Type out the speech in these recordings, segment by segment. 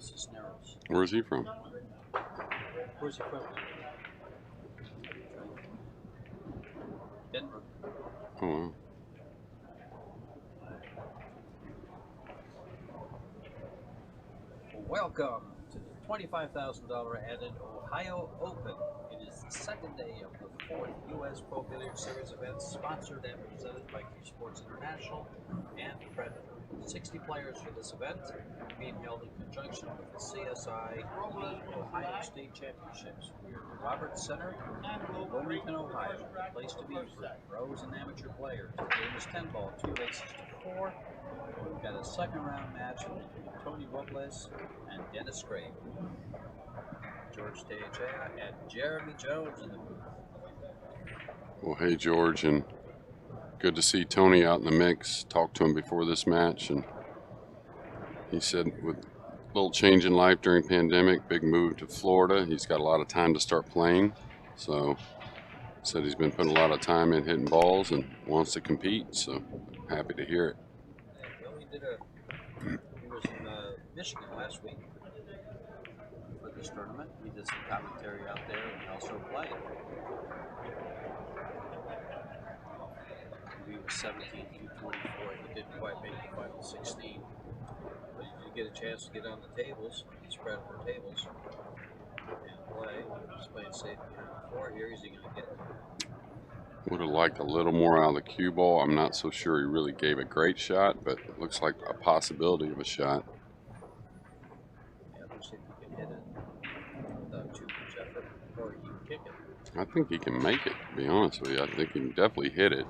Cisneros. Where's he from? Where's he from? Denver. Oh, wow. Welcome to the $25,000 added Ohio Open. It is the second day of the fourth U.S. Pro Billiard Series event, sponsored and presented by CueSports International and Predator. 60 players for this event, being held in conjunction with the CSI Ohio State Championships. We're at the Roberts Center in Wilmington, Ohio. The place to be for pros and amateur players. The game is 10 ball, 2 races to 4. We've got a second round match between Tony Robles and Dennis Grabe. George Tejea and Jeremy Jones in the booth. Well, hey, George, and good to see Tony out in the mix. Talked to him before this match, and he said with a little change in life during pandemic, big move to Florida, he's got a lot of time to start playing. So said he's been putting a lot of time in hitting balls and wants to compete. So happy to hear it. Well, he was in Michigan last week for this tournament. He did some commentary out there and also played. He was 17 through 24. He didn't quite make the final 16. But he did get a chance to get on the tables, these Predator tables, and play. He's playing safe behind the 4 here. Is he going to get it? Would have liked a little more out of the cue ball. I'm not so sure he really gave a great shot, but it looks like a possibility of a shot. Yeah, we'll see if he can hit it without too much effort, or he can kick it. I think he can make it, to be honest with you. I think he can definitely hit it.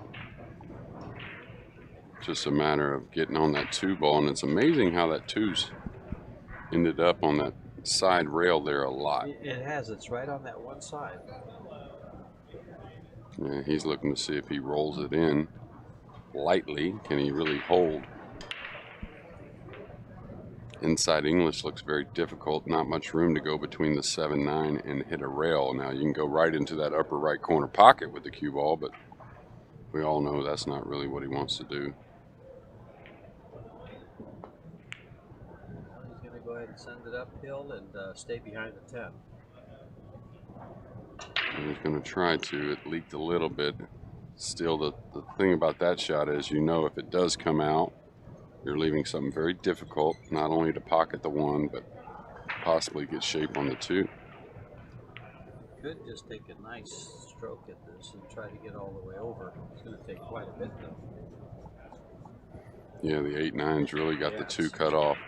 Just a matter of getting on that 2 ball, and it's amazing how that 2's ended up on that side rail there a lot. It has. It's right on that one side. Yeah, he's looking to see if he rolls it in lightly. Can he really hold? Inside English looks very difficult. Not much room to go between the 7-9 and hit a rail. Now you can go right into that upper right corner pocket with the cue ball, but we all know that's not really what he wants to do. Well, he's going to go ahead and send it uphill and stay behind the 10. And he's going to try to. It leaked a little bit. Still, the thing about that shot is, you know, if it does come out, you're leaving something very difficult, not only to pocket the 1, but possibly get shape on the 2. Could just take a nice stroke at this and try to get all the way over. It's going to take quite a bit, though. Yeah, the 8-9's really got the 2 cut off.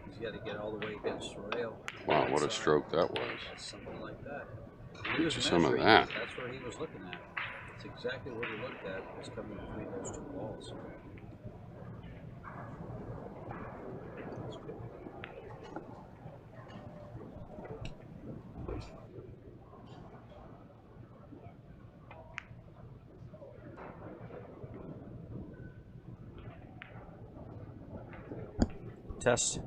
He's got to get all the way against the rail. Wow, what a stroke that was. That's something like that. Get you some of that. That's where he was looking at. That's exactly what he looked at, was coming between those 2 balls. That's good. Test.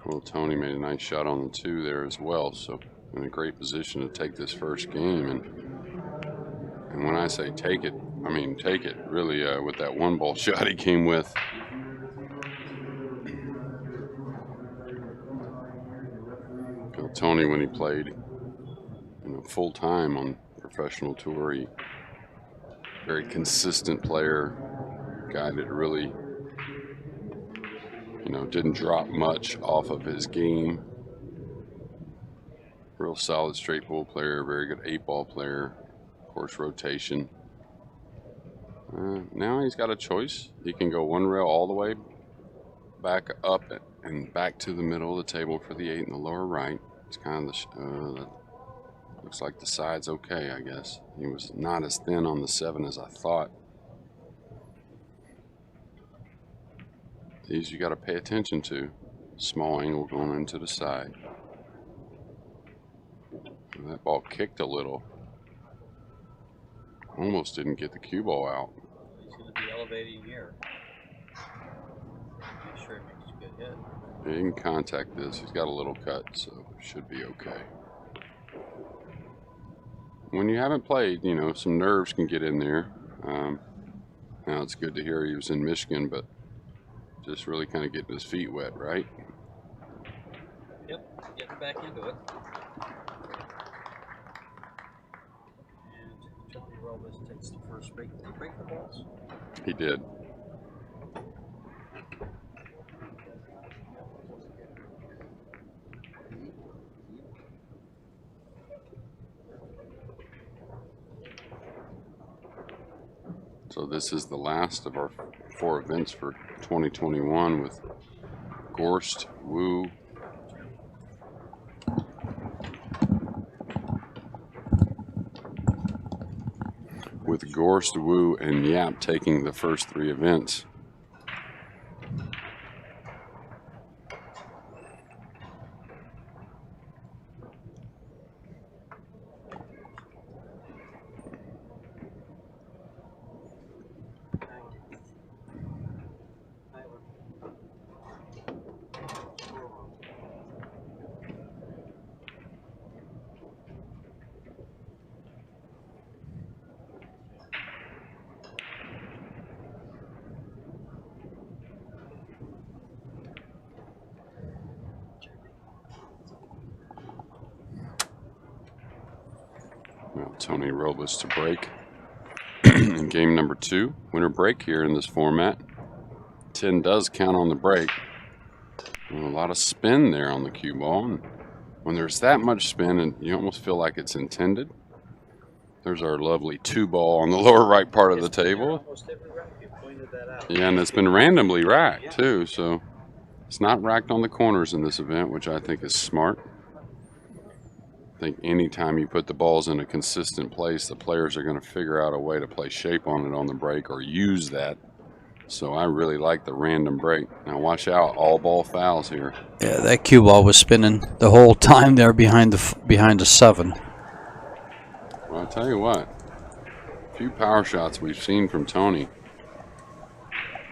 Well, Tony made a nice shot on the 2 there as well, so in a great position to take this first game. And when I say take it, I mean take it. Really, with that 1 ball shot he came with. Tony, when he played, full time on professional tour, he very consistent player, guy that really, didn't drop much off of his game. Real solid straight ball player, very good 8-ball player, of course rotation. Now he's got a choice. He can go 1 rail all the way back up and back to the middle of the table for the 8 in the lower right. It's kind of looks like the side's okay, I guess. He was not as thin on the 7 as I thought. These you got to pay attention to. Small angle going into the side. And that ball kicked a little. Almost didn't get the cue ball out. He's going to be elevating here. Make sure he makes a good hit. Yeah, he can contact this. He's got a little cut, so should be okay. When you haven't played, some nerves can get in there. Now it's good to hear he was in Michigan, but Just really kind of getting his feet wet, right? Yep, getting back into it. And Tony Robles takes the first break. Did he break the balls? He did. So this is the last of our 4 events for 2021 with Gorst, Wu, Wu, and Yap taking the first 3 events. Well, Tony Robles to break in game number 2. Winner break here in this format. 10 does count on the break. And a lot of spin there on the cue ball. And when there's that much spin, and you almost feel like it's intended. There's our lovely 2 ball on the lower right part of the table. Yeah, and it's been randomly racked too, so it's not racked on the corners in this event, which I think is smart. I think anytime you put the balls in a consistent place, the players are going to figure out a way to play shape on it on the break or use that. So I really like the random break. Now watch out, all ball fouls here. Yeah, that cue ball was spinning the whole time there behind the 7. Well, I'll tell you what, a few power shots we've seen from Tony.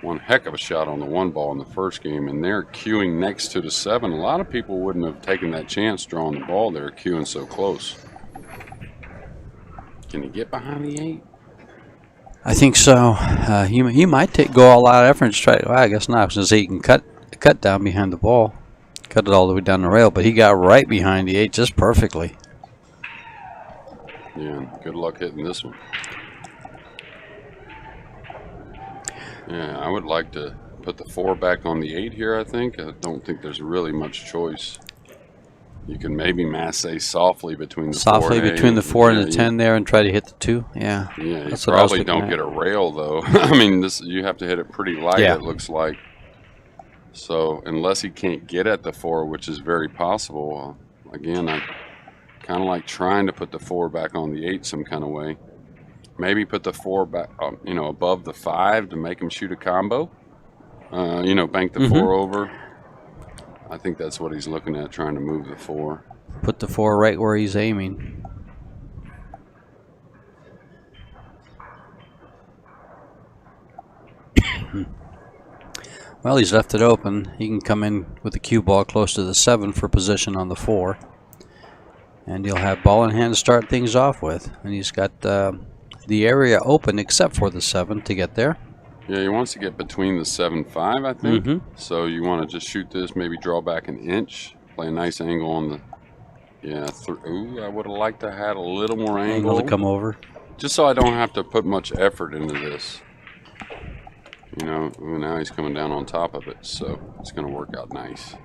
One heck of a shot on the 1 ball in the first game, and they're cueing next to the 7. A lot of people wouldn't have taken that chance drawing the ball there, cueing so close. Can he get behind the 8? I think so. He might go all out effort and try. Well, I guess not, since he can cut down behind the ball, cut it all the way down the rail. But he got right behind the 8 just perfectly. Yeah, good luck hitting this one. Yeah, I would like to put the 4 back on the 8 here, I think. I don't think there's really much choice. You can maybe masse softly between the 4 and the 4 and the 10 there and try to hit the 2. Yeah. Yeah, you probably don't get a rail, though. I mean, this you have to hit it pretty light, it looks like. So unless he can't get at the 4, which is very possible, again, I kind of like trying to put the 4 back on the 8 some kind of way. Maybe put the 4 back, above the 5 to make him shoot a combo. Bank the 4 over. I think that's what he's looking at, trying to move the 4. Put the 4 right where he's aiming. Well, he's left it open. He can come in with the cue ball close to the 7 for position on the 4. And he'll have ball in hand to start things off with. And he's got the area open except for the 7 to get there. Yeah, he wants to get between the 7-5, I think. So you want to just shoot this, maybe draw back an inch, play a nice angle on the. Yeah, ooh, I would have liked to have had a little more angle to come over. Just so I don't have to put much effort into this. Now he's coming down on top of it, so it's going to work out nice.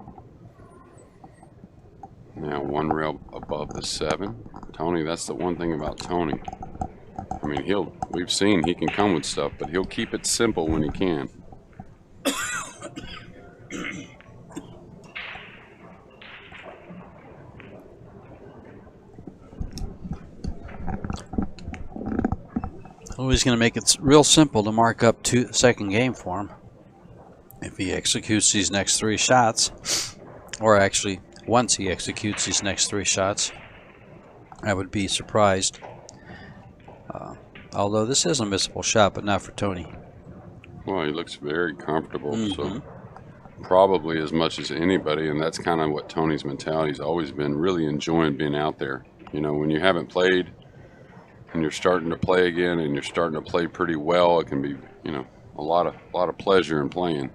Now 1 rail above the 7. Tony, that's the one thing about Tony. I mean, we've seen he can come with stuff, but he'll keep it simple when he can. Oh, he's going to make it real simple to mark up the second game for him. If he executes these next 3 shots, or actually once he executes these next 3 shots, I would be surprised. Although this is a missable shot, but not for Tony. Well, he looks very comfortable, so probably as much as anybody, and that's kind of what Tony's mentality's always been, really enjoying being out there. When you haven't played and you're starting to play again and you're starting to play pretty well, it can be, a lot of pleasure in playing.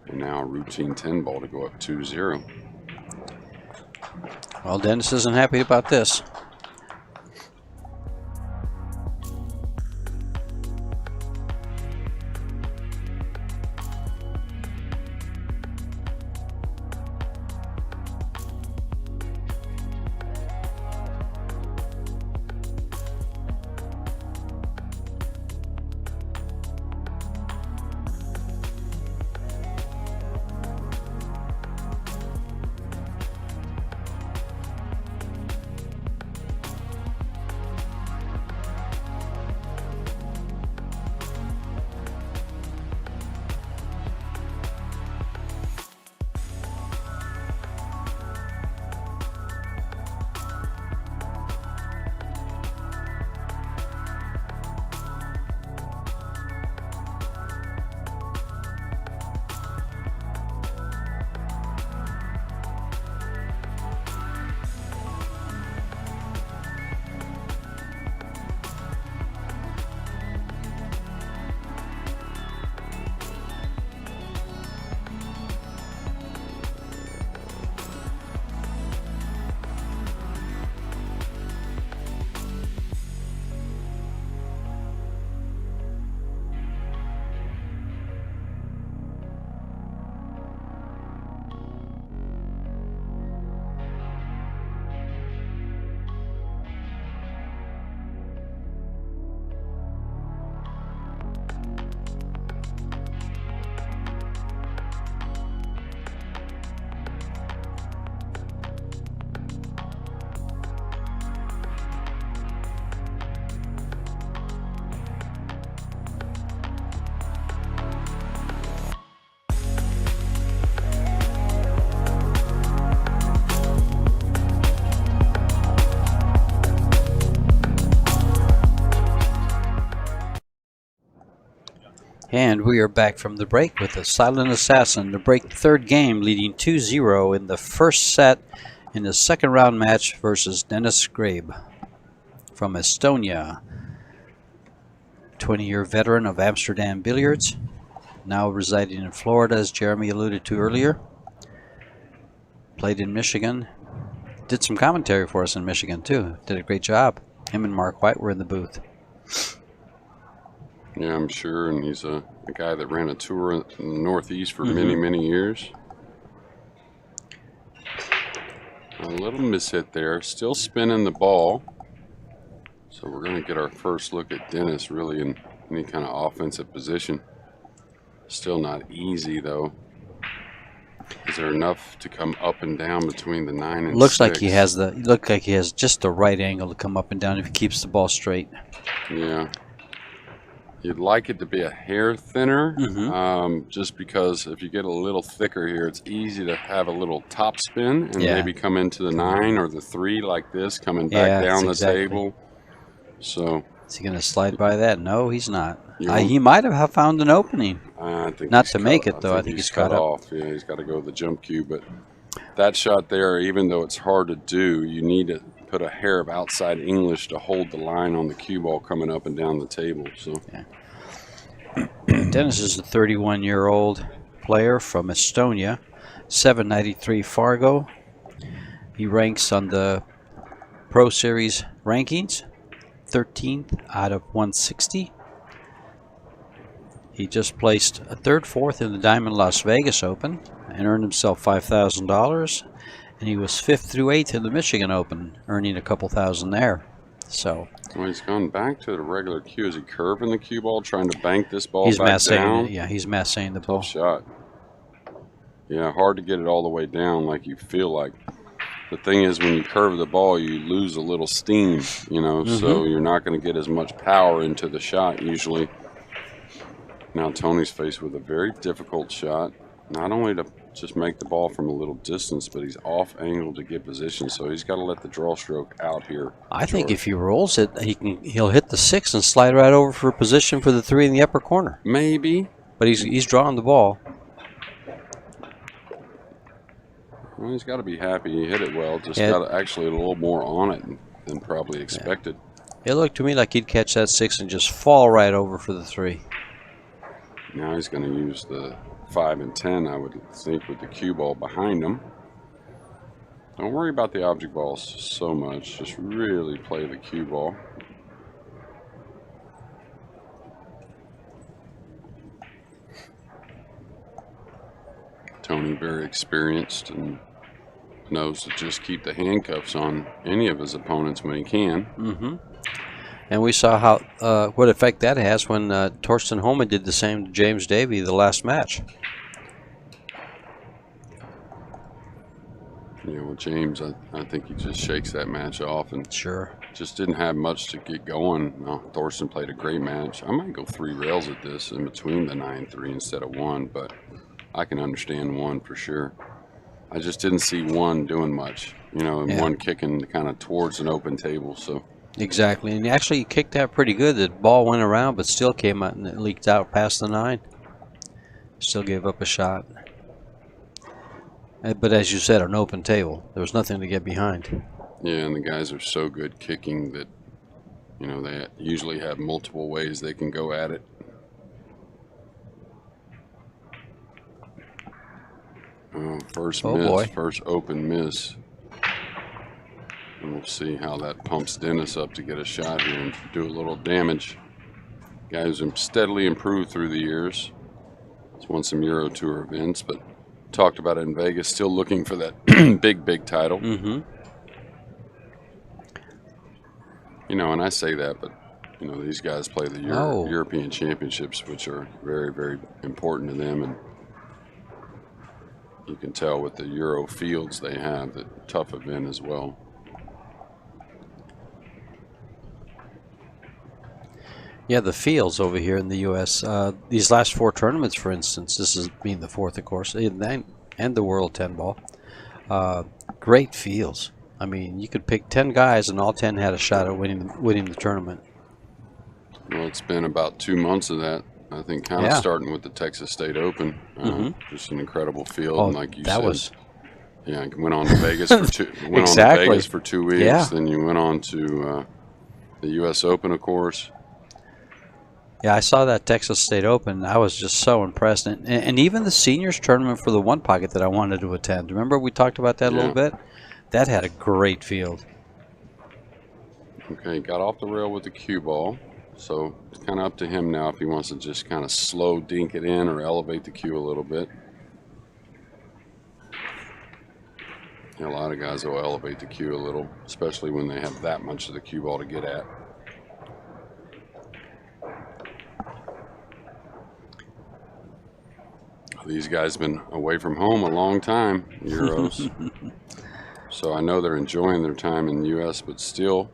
And now a routine 10 ball to go up 2-0. Well, Dennis isn't happy about this. And we are back from the break with a silent assassin to break the third game, leading 2-0 in the first set in the second round match versus Dennis Grabe from Estonia. 20-year veteran of Amsterdam Billiards, now residing in Florida, as Jeremy alluded to earlier. Played in Michigan. Did some commentary for us in Michigan, too. Did a great job. Him and Mark White were in the booth. Yeah, I'm sure. And he's a guy that ran a tour in the Northeast for many, many years. A little mishit there. Still spinning the ball. So we're going to get our first look at Dennis really in any kind of offensive position. Still not easy, though. Is there enough to come up and down between the 9 and 6? Looks like he has just the right angle to come up and down if he keeps the ball straight. Yeah. You'd like it to be a hair thinner, just because if you get a little thicker here, it's easy to have a little top spin and maybe come into the 9 or the 3 like this, coming back down the table. So is he going to slide by that? No, he's not. He might have found an opening. I think not to make it, though. I think he's cut off. Yeah, he's got to go to the jump cue. But that shot there, even though it's hard to do, you need to put a hair of outside English to hold the line on the cue ball coming up and down the table. So Dennis is a 31-year-old player from Estonia, 793 Fargo. He ranks on the Pro Series rankings, 13th out of 160. He just placed a 3rd, 4th in the Diamond Las Vegas Open and earned himself $5,000. And he was 5th through 8th in the Michigan Open, earning a couple thousand there. So well, he's gone back to the regular cue. Is he curving the cue ball, trying to bank this ball back down? Yeah, he's massing the ball. Tough shot. Yeah, hard to get it all the way down like you feel like. The thing is, when you curve the ball, you lose a little steam, you know, so you're not going to get as much power into the shot usually. Now Tony's faced with a very difficult shot, not only to just make the ball from a little distance, but he's off angle to get position, so he's got to let the draw stroke out here. I think if he rolls it, he'll hit the 6 and slide right over for a position for the 3 in the upper corner. Maybe, but he's drawing the ball. Well, he's got to be happy he hit it well. Just got actually a little more on it than probably expected. It looked to me like he'd catch that 6 and just fall right over for the 3. Now he's going to use the 5 and 10, I would think, with the cue ball behind them. Don't worry about the object balls so much. Just really play the cue ball. Tony, very experienced and knows to just keep the handcuffs on any of his opponents when he can. Mm-hmm. And we saw how what effect that has when Torsten Homan did the same to James Davey the last match. Yeah, well, James, I think he just shakes that match off and sure just didn't have much to get going. No, Thorsten played a great match. I might go 3 rails at this in between the 9-3 instead of 1, but I can understand 1 for sure. I just didn't see 1 doing much, you know, and 1 kicking kind of towards an open table. So exactly, and actually he kicked that pretty good. The ball went around, but still came out and it leaked out past the 9. Still gave up a shot. But as you said, an open table. There was nothing to get behind. Yeah, and the guys are so good kicking that, you know, they usually have multiple ways they can go at it. First miss, boy. First open miss. And we'll see how that pumps Dennis up to get a shot here and do a little damage. Guys have steadily improved through the years. He's won some Euro Tour events, but talked about it in Vegas, still looking for that big title. Mm-hmm. You know, and I say that, but, you know, these guys play the European Championships, which are very, very important to them. And you can tell with the Euro fields they have, that tough event as well. Yeah, the fields over here in the U.S. These last 4 tournaments, for instance, this is being the 4th, of course, and the World 10 Ball. Great fields. I mean, you could pick 10 guys, and all 10 had a shot at winning the tournament. Well, it's been about 2 months of that. I think kind of starting with the Texas State Open. Just an incredible field, and like you said, yeah, went on to Vegas for 2. Went on to Vegas for 2 weeks. Yeah. Then you went on to the U.S. Open, of course. Yeah, I saw that Texas State Open. I was just so impressed. And even the seniors tournament for the One Pocket that I wanted to attend. Remember we talked about that a little bit? That had a great field. Okay, got off the rail with the cue ball. So it's kind of up to him now if he wants to just kind of slow dink it in or elevate the cue a little bit. Yeah, a lot of guys will elevate the cue a little, especially when they have that much of the cue ball to get at. These guys have been away from home a long time, Euros. So I know they're enjoying their time in the U.S., but still.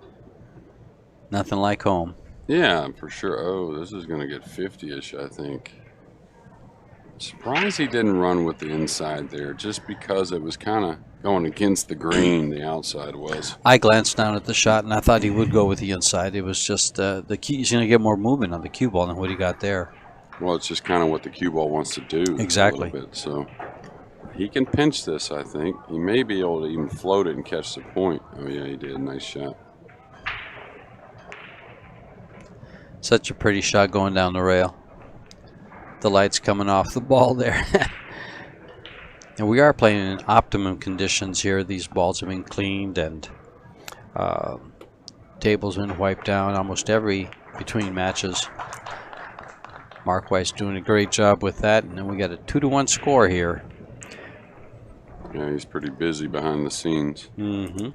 Nothing like home. Yeah, for sure. Oh, this is going to get 50-ish, I think. Surprised he didn't run with the inside there, just because it was kind of going against the green, the outside was. I glanced down at the shot, and I thought he would go with the inside. It was just the key. He's going to get more movement on the cue ball than what he got there. Well, it's just kind of what the cue ball wants to do. Exactly. A little bit, so he can pinch this, I think. He may be able to even float it and catch the point. Oh, yeah, he did. Nice shot. Such a pretty shot going down the rail. The light's coming off the ball there. And we are playing in optimum conditions here. These balls have been cleaned and tables been wiped down almost between matches. Mark Weiss doing a great job with that, and then we got a 2-1 score here. Yeah, he's pretty busy behind the scenes. Mm-hmm.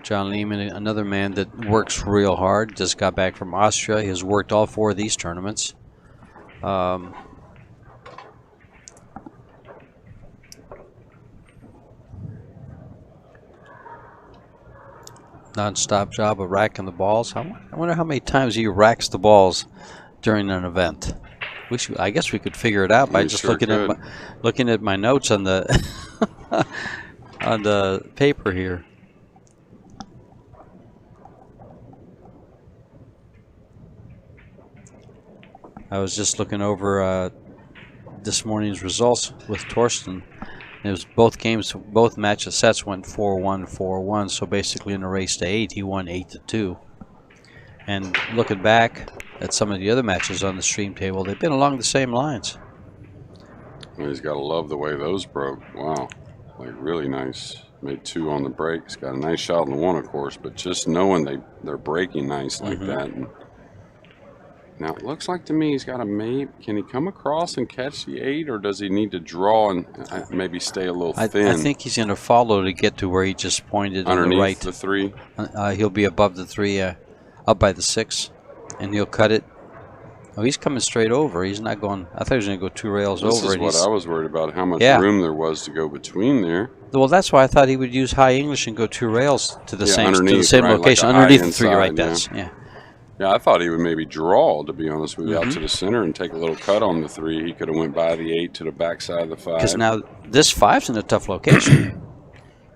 John Lehman, another man that works real hard, just got back from Austria. He has worked all 4 of these tournaments. Non-stop job of racking the balls. I wonder how many times he racks the balls during an event. I guess we could figure it out by just looking at my notes on the on the paper here. I was just looking over this morning's results with Torsten. It was both match sets went 4-1, 4-1. So basically in a race to 8, he won 8-2. And looking back, at some of the other matches on the stream table, they've been along the same lines. Well, he's got to love the way those broke. Wow, like really nice. Made 2 on the break. He's got a nice shot on the 1, of course, but just knowing they're breaking nice like that. And now it looks like to me he's got a maybe. Can he come across and catch the 8, or does he need to draw and maybe stay a little thin? I think he's going to follow to get to where he just pointed underneath on the right. The 3. He'll be above the 3, up by the 6, and he'll cut it. Oh, he's coming straight over. He's not going. I thought he was going to go 2 rails over. This is what I was worried about, how much room there was to go between there. Well, that's why I thought he would use high English and go 2 rails to the same right, location, like underneath the 3. inside, Right, that's yeah. Yeah, I thought he would maybe draw, to be honest with you, out to the center and take a little cut on the 3. He could have went by the 8 to the backside of the 5. Because now this 5's in a tough location.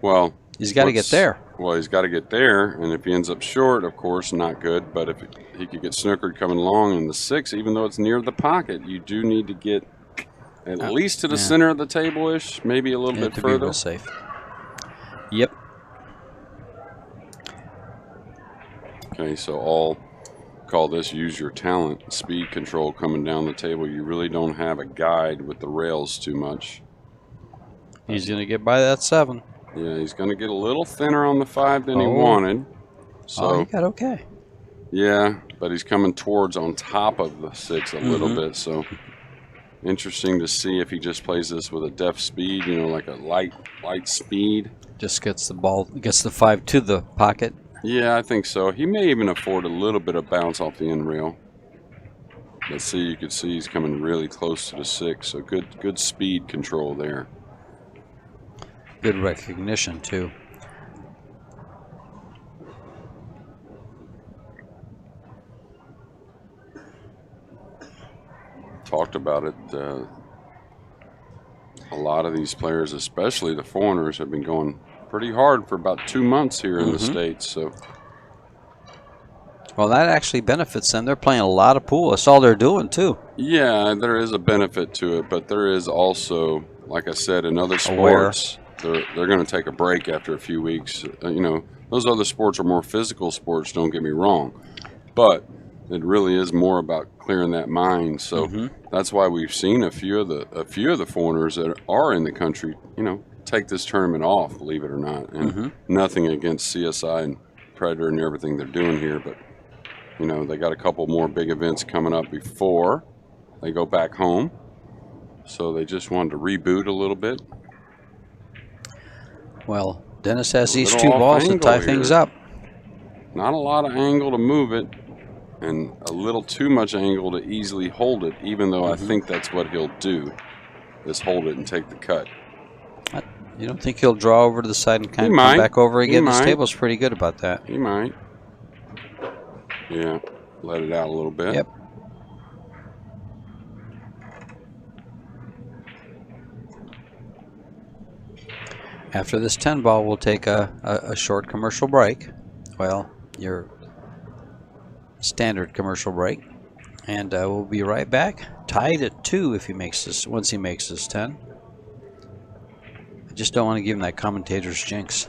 Well, he's got to get there. Well, he's got to get there, and if he ends up short, of course, not good. But if he could get snookered coming along in the 6, even though it's near the pocket, you do need to get at least to the center of the table-ish, maybe a little bit further. Be real safe. Yep. Okay, so I'll call this use your talent. Speed control coming down the table. You really don't have a guide with the rails too much. He's going to get by that 7. Yeah, he's going to get a little thinner on the 5 than he wanted. So he got okay. Yeah, but he's coming towards on top of the 6 a little bit. So interesting to see if he just plays this with a deft speed, you know, like a light speed. Just gets the ball, gets the 5 to the pocket. Yeah, I think so. He may even afford a little bit of bounce off the end rail. Let's see, you can see he's coming really close to the 6. So good speed control there. Good recognition, too. Talked about it. A lot of these players, especially the foreigners, have been going pretty hard for about 2 months here in the States. So, well, that actually benefits them. They're playing a lot of pool. That's all they're doing, too. Yeah, there is a benefit to it, but there is also, like I said, in other sports, they're going to take a break after a few weeks. You know, those other sports are more physical sports, don't get me wrong, but it really is more about clearing that mind. So that's why we've seen a few of the foreigners that are in the country, you know, take this tournament off, believe it or not. And nothing against CSI and Predator and everything they're doing here, but you know, they got a couple more big events coming up before they go back home. So they just wanted to reboot a little bit. Well, Dennis has these 2 balls to tie things up. Not a lot of angle to move it, and a little too much angle to easily hold it, even though I think that's what he'll do, is hold it and take the cut. You don't think he'll draw over to the side and kind of come back over again? This table's pretty good about that. He might. Yeah, let it out a little bit. Yep. After this 10 ball, we'll take a short commercial break. Well, your standard commercial break. And we'll be right back. Tied at 2 if he makes this, once he makes this 10. I just don't want to give him that commentator's jinx.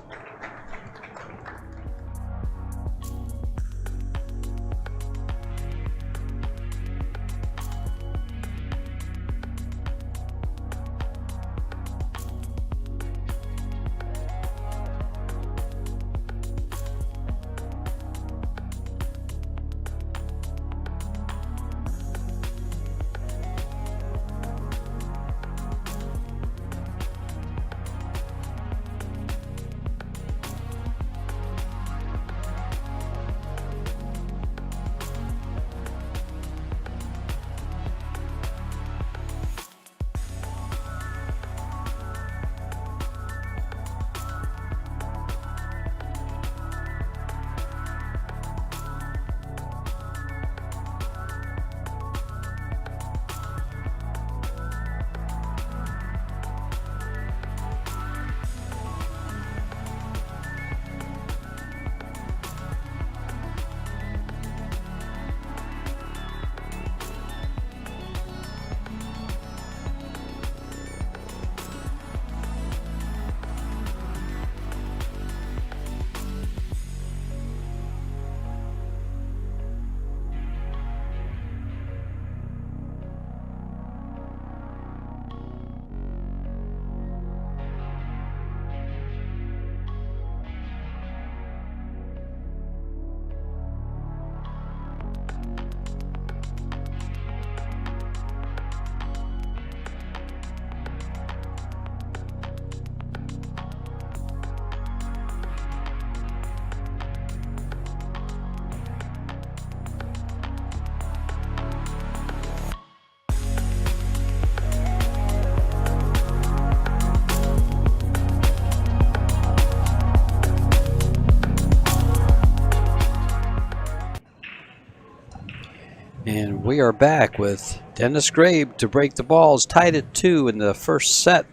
And we are back with Dennis Grabe to break the balls, tied at 2 in the first set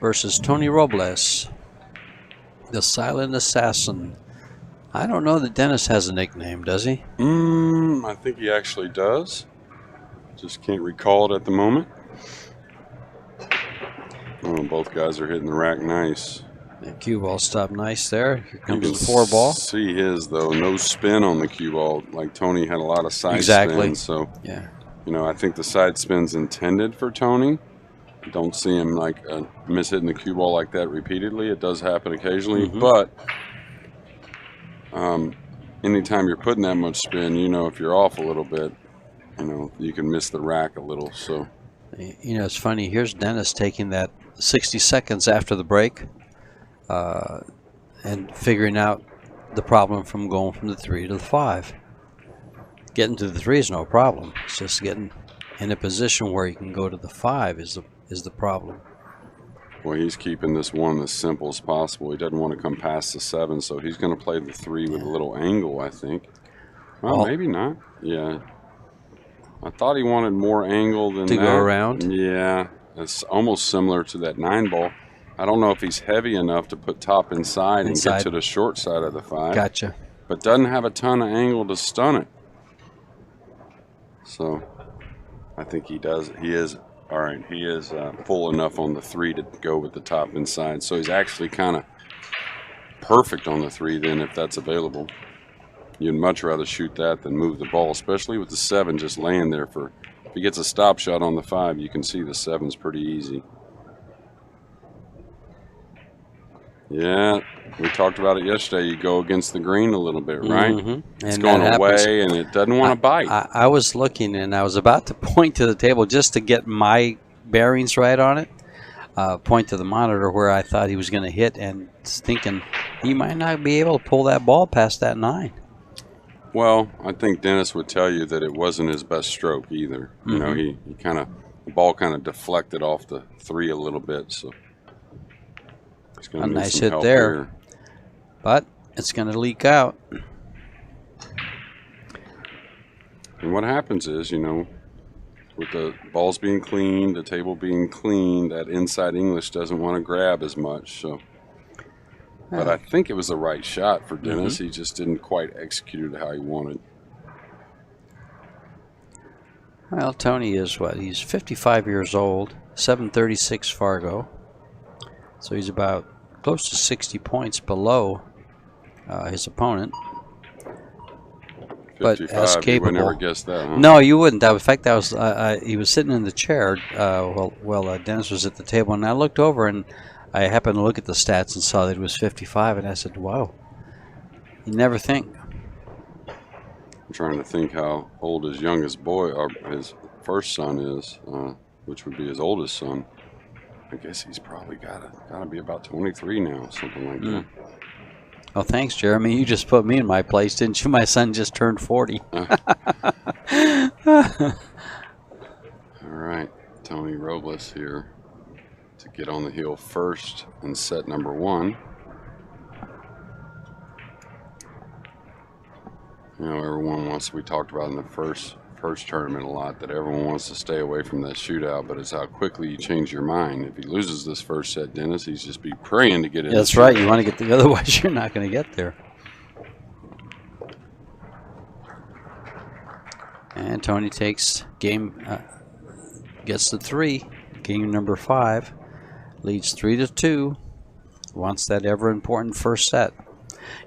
versus Tony Robles, the Silent Assassin. I don't know that Dennis has a nickname, does he? I think he actually does. Just can't recall it at the moment. Oh, both guys are hitting the rack nice. The cue ball stopped nice there. Here comes You the can 4-ball. see his, though. No spin on the cue ball. Like Tony had a lot of side Exactly. spins. So, Yeah. you know, I think the side spin's intended for Tony. Don't see him like miss-hitting the cue ball like that repeatedly. It does happen occasionally. But anytime you're putting that much spin, you know, if you're off a little bit, you know, you can miss the rack a little. So, you know, it's funny. Here's Dennis taking that 60 seconds after the break and figuring out the problem from going from the 3 to the 5. Getting to the 3 is no problem. It's just getting in a position where you can go to the 5 is the problem. well, he's keeping this one as simple as possible. He doesn't want to come past the 7, so he's going to play the 3 with a little angle, I think. Well, maybe not. Yeah. I thought he wanted more angle than to that. go around. Yeah. It's almost similar to that 9 ball. I don't know if he's heavy enough to put top inside and get to the short side of the 5. Gotcha. But doesn't have a ton of angle to stun it. So I think he does. He is, all right, he is full enough on the 3 to go with the top inside. So he's actually kind of perfect on the 3 then if that's available. You'd much rather shoot that than move the ball, especially with the 7 just laying there for, if he gets a stop shot on the 5, you can see the 7's pretty easy. Yeah, we talked about it yesterday. You go against the green a little bit, right? It's going away, and it doesn't want to bite. I was looking, and I was about to point to the table just to get my bearings right on it, point to the monitor where I thought he was going to hit, and thinking he might not be able to pull that ball past that 9. Well, I think Dennis would tell you that it wasn't his best stroke either. You know, he kind of, the ball kind of deflected off the 3 a little bit, so. A nice hit there, here. But it's going to leak out. And what happens is, you know, with the balls being cleaned, the table being cleaned, that inside English doesn't want to grab as much. So, but I think it was the right shot for Dennis. He just didn't quite execute it how he wanted. Well, Tony is what? He's 55 years old, 736 Fargo. So he's about close to 60 points below his opponent. 55, but as capable. You would never guess that, huh? No, you wouldn't. In fact, that was he was sitting in the chair while Dennis was at the table, and I looked over and I happened to look at the stats and saw that it was 55, and I said, "Wow." You never think. I'm trying to think how old his youngest boy, or his first son, is, which would be his oldest son. I guess he's probably gotta be about 23 now, something like that. Oh, thanks, Jeremy. You just put me in my place, didn't you? My son just turned 40. All right, Tony Robles here to get on the hill first in set number 1. You know, everyone wants, we talked about in the first tournament a lot, that everyone wants to stay away from that shootout, but it's how quickly you change your mind. If he loses this first set, Dennis, he's just be praying to get in. That's right. You want to get the, otherwise you're not going to get there. And Tony takes game, gets the 3, game number 5, leads 3-2, wants that ever important first set.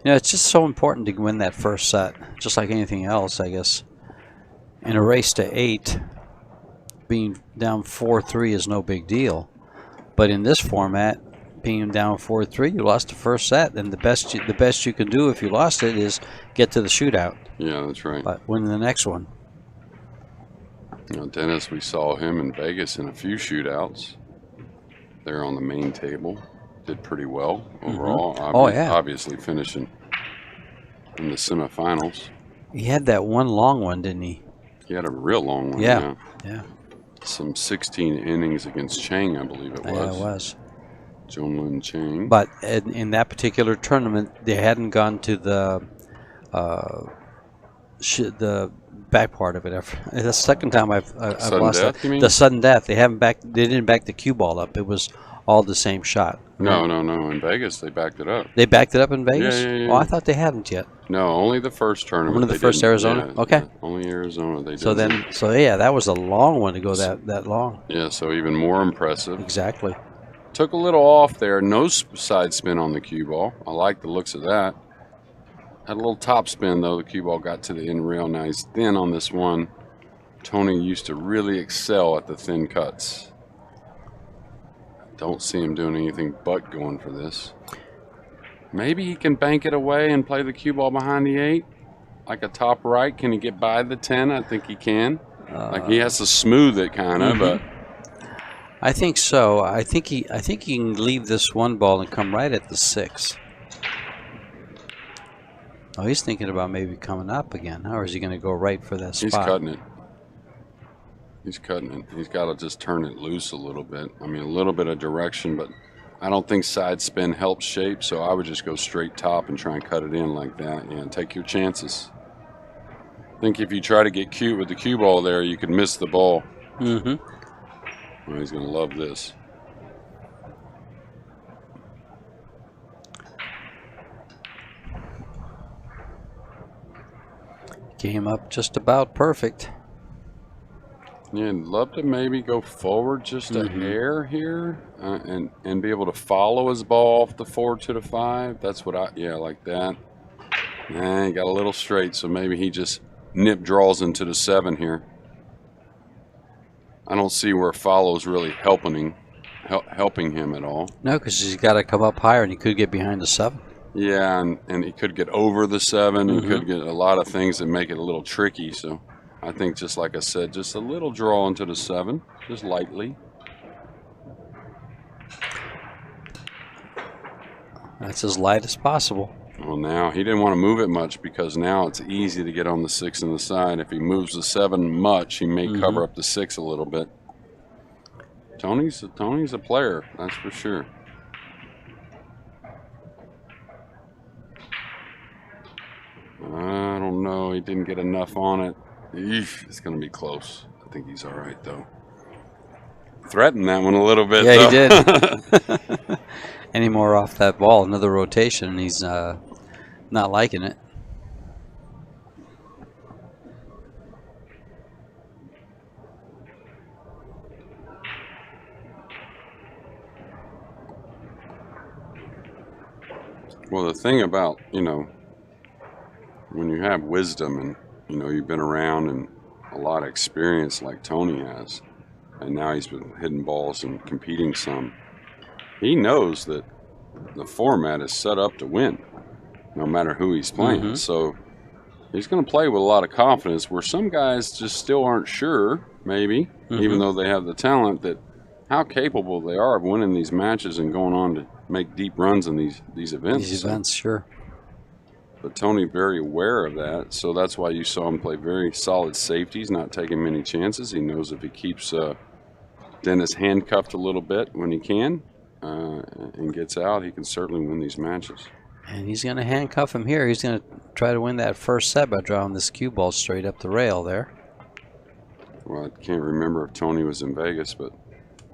You know, it's just so important to win that first set, just like anything else, I guess. In a race to 8, being down 4-3 is no big deal. But in this format, being down 4-3, you lost the first set, and the best you can do if you lost it is get to the shootout. Yeah, that's right. But win the next one. You know, Dennis, we saw him in Vegas in a few shootouts. There on the main table, did pretty well overall. Obviously finishing in the semifinals. He had that one long one, didn't he? He had a real long one. Yeah. Some 16 innings against Chang, I believe it was. Yeah, it was. Jolin Chang. But in that particular tournament, they hadn't gone to the the back part of it. It's the second time I've Sudden lost death, that. you mean? The sudden death. They didn't back the cue ball up. It was all the same shot. No. In Vegas, they backed it up. They backed it up in Vegas? Yeah. Oh, I thought they hadn't yet. No, only the first tournament. Only the they first didn't. Arizona? Yeah, Okay. yeah, only Arizona. They So didn't. that was a long one to go that long. Yeah, so even more impressive. Exactly. Took a little off there. No side spin on the cue ball. I like the looks of that. Had a little top spin, though. The cue ball got to the end rail. Now he's thin on this one. Tony used to really excel at the thin cuts. Don't see him doing anything but going for this. Maybe he can bank it away and play the cue ball behind the 8. Like a top right. Can he get by the 10? I think he can. Like he has to smooth it kind of, but I think so. I think he can leave this one ball and come right at the 6. Oh, he's thinking about maybe coming up again. Or is he going to go right for that spot? he's cutting it. He's cutting it. He's got to just turn it loose a little bit. I mean, a little bit of direction, but I don't think side spin helps shape, so I would just go straight top and try and cut it in like that. Yeah, take your chances. I think if you try to get cute with the cue ball there, you could miss the ball. Mm-hmm. Well, he's going to love this. Came up just about perfect. Yeah, I'd love to maybe go forward just a hair here and be able to follow his ball off the 4 to the 5. That's what I like that. He got a little straight, so maybe he just draws into the 7 here. I don't see where follow's really helping him at all. No, because he's got to come up higher and he could get behind the 7. Yeah, and he could get over the 7. He could get a lot of things that make it a little tricky, so I think, just like I said, just a little draw into the 7, just lightly. That's as light as possible. Well, now he didn't want to move it much because now it's easy to get on the 6 in the side. If he moves the 7 much, he may cover up the 6 a little bit. Tony's a player, that's for sure. I don't know. He didn't get enough on it. Eesh, it's going to be close. I think he's all right, though. Threatened that one a little bit, Yeah, though. he did. Any more off that ball, another rotation, and he's not liking it. Well, the thing about, when you have wisdom and, you've been around and a lot of experience like Tony has, and now he's been hitting balls and competing some, he knows that the format is set up to win, no matter who he's playing. So he's going to play with a lot of confidence, where some guys just still aren't sure, maybe, even though they have the talent, that how capable they are of winning these matches and going on to make deep runs in these events. These events, sure. But Tony very aware of that, so that's why you saw him play very solid safeties, not taking many chances. He knows if he keeps Dennis handcuffed a little bit when he can and gets out, he can certainly win these matches. And he's going to handcuff him here. He's going to try to win that first set by drawing this cue ball straight up the rail there. Well, I can't remember if Tony was in Vegas, but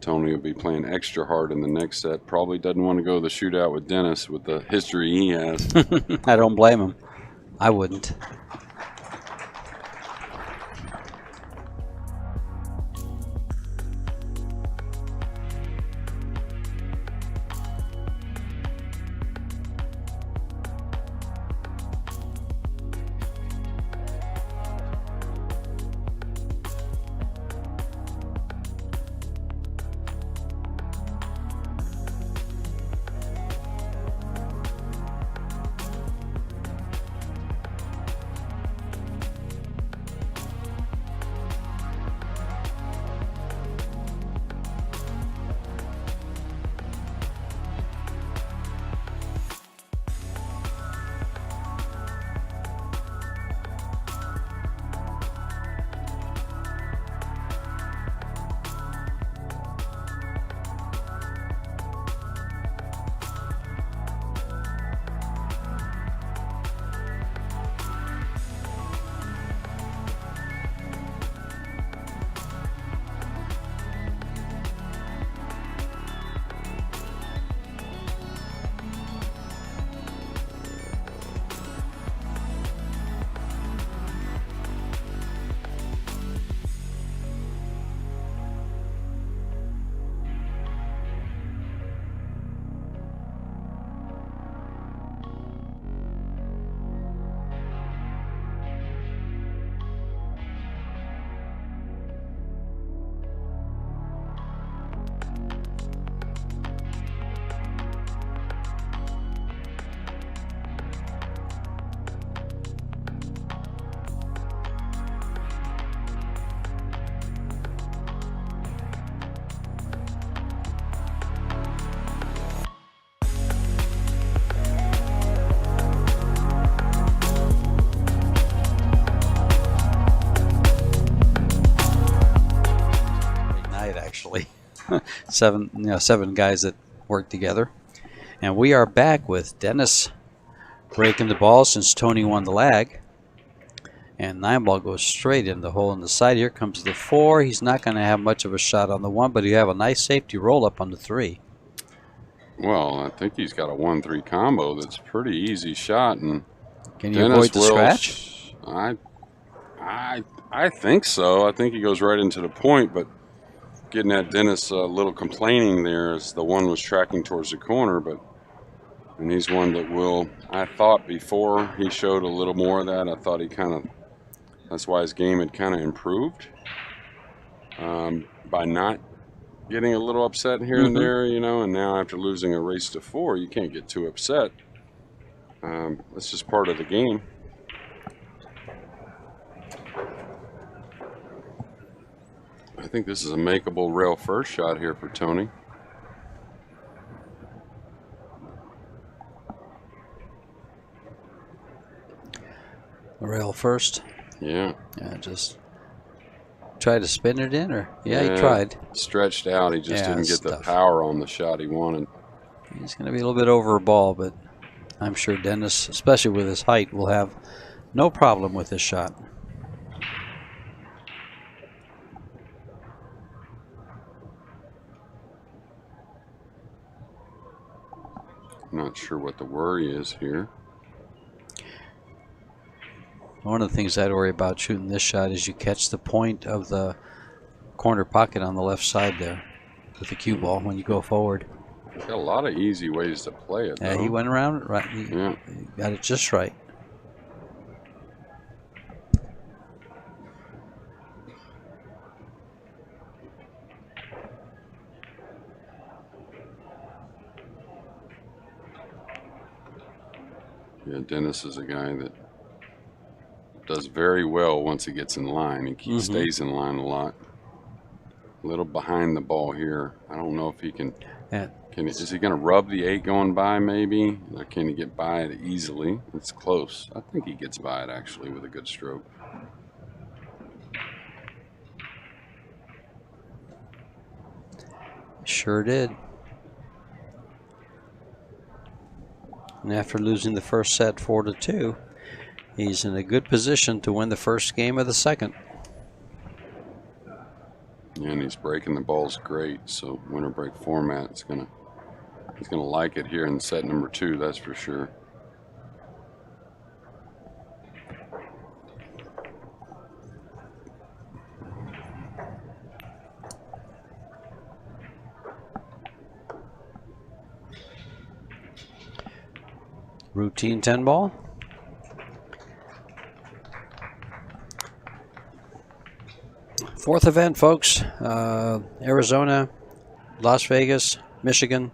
Tony will be playing extra hard in the next set. Probably doesn't want to go to the shootout with Dennis with the history he has. I don't blame him. I wouldn't. seven guys that work together. And we are back with Dennis breaking the ball since Tony won the lag. And 9-ball goes straight in the hole in the side. Here comes the 4. He's not going to have much of a shot on the 1, but you have a nice safety roll up on the 3. Well, I think he's got a 1-3 combo that's a pretty easy shot. And can you avoid the scratch? I think so. I think he goes right into the point, but getting at Dennis a little complaining there as the 1 was tracking towards the corner, and he's one that will, I thought before he showed a little more of that, I thought he kind of, that's why his game had kind of improved by not getting a little upset here and there, you know, and now after losing a race to 4, you can't get too upset. That's just part of the game. I think this is a makeable rail first shot here for Tony. Rail first. Yeah. Yeah, just try to spin it in, or he tried. Stretched out. He just didn't get the power on the shot he wanted. He's going to be a little bit over a ball, but I'm sure Dennis, especially with his height, will have no problem with this shot. Not sure what the worry is here. One of the things I'd worry about shooting this shot is you catch the point of the corner pocket on the left side there with the cue ball when you go forward. Got a lot of easy ways to play it, though. Yeah, he went around it right. He got it just right. Yeah, Dennis is a guy that does very well once he gets in line. He stays in line a lot. A little behind the ball here. I don't know if he can. Is he going to rub the 8 going by maybe? Or can he get by it easily? It's close. I think he gets by it actually with a good stroke. Sure did. And after losing the first set 4-2, he's in a good position to win the first game of the second. Yeah, and he's breaking the balls great. So winner break format, he's gonna like it here in set number 2. That's for sure. Routine 10-ball. Fourth event, folks. Arizona, Las Vegas, Michigan,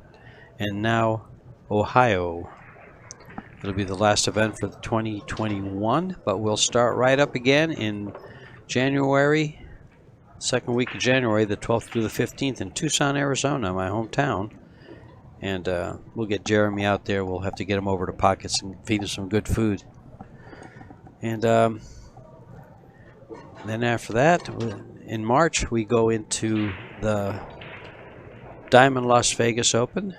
and now Ohio. It'll be the last event for the 2021, but we'll start right up again in January, second week of January, the 12th through the 15th in Tucson, Arizona, my hometown. And we'll get Jeremy out there. We'll have to get him over to Pockets and feed him some good food. And then after that, in March, we go into the Diamond Las Vegas Open,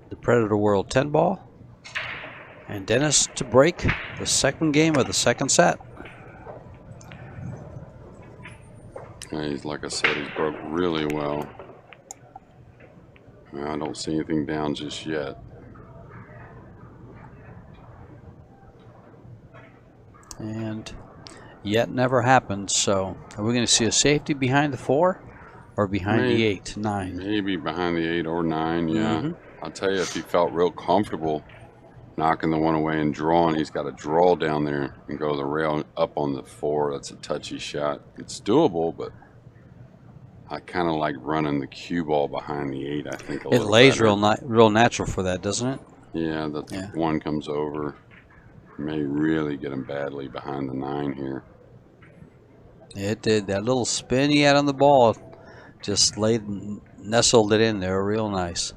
the Predator World 10-ball, and Dennis to break the second game of the second set. Yeah, like I said, he's broke really well. I don't see anything down just yet. And yet never happened. So are we going to see a safety behind the 4 or behind the 8, 9? Maybe behind the 8 or 9, yeah. I'll tell you, if he felt real comfortable knocking the 1 away and drawing, he's got to draw down there and go the rail up on the 4. That's a touchy shot. It's doable, but I kind of like running the cue ball behind the 8, I think, a little It lays better. real natural for that, doesn't it? Yeah, the 1 comes over. May really get him badly behind the 9 here. It did. That little spin he had on the ball just nestled it in there real nice.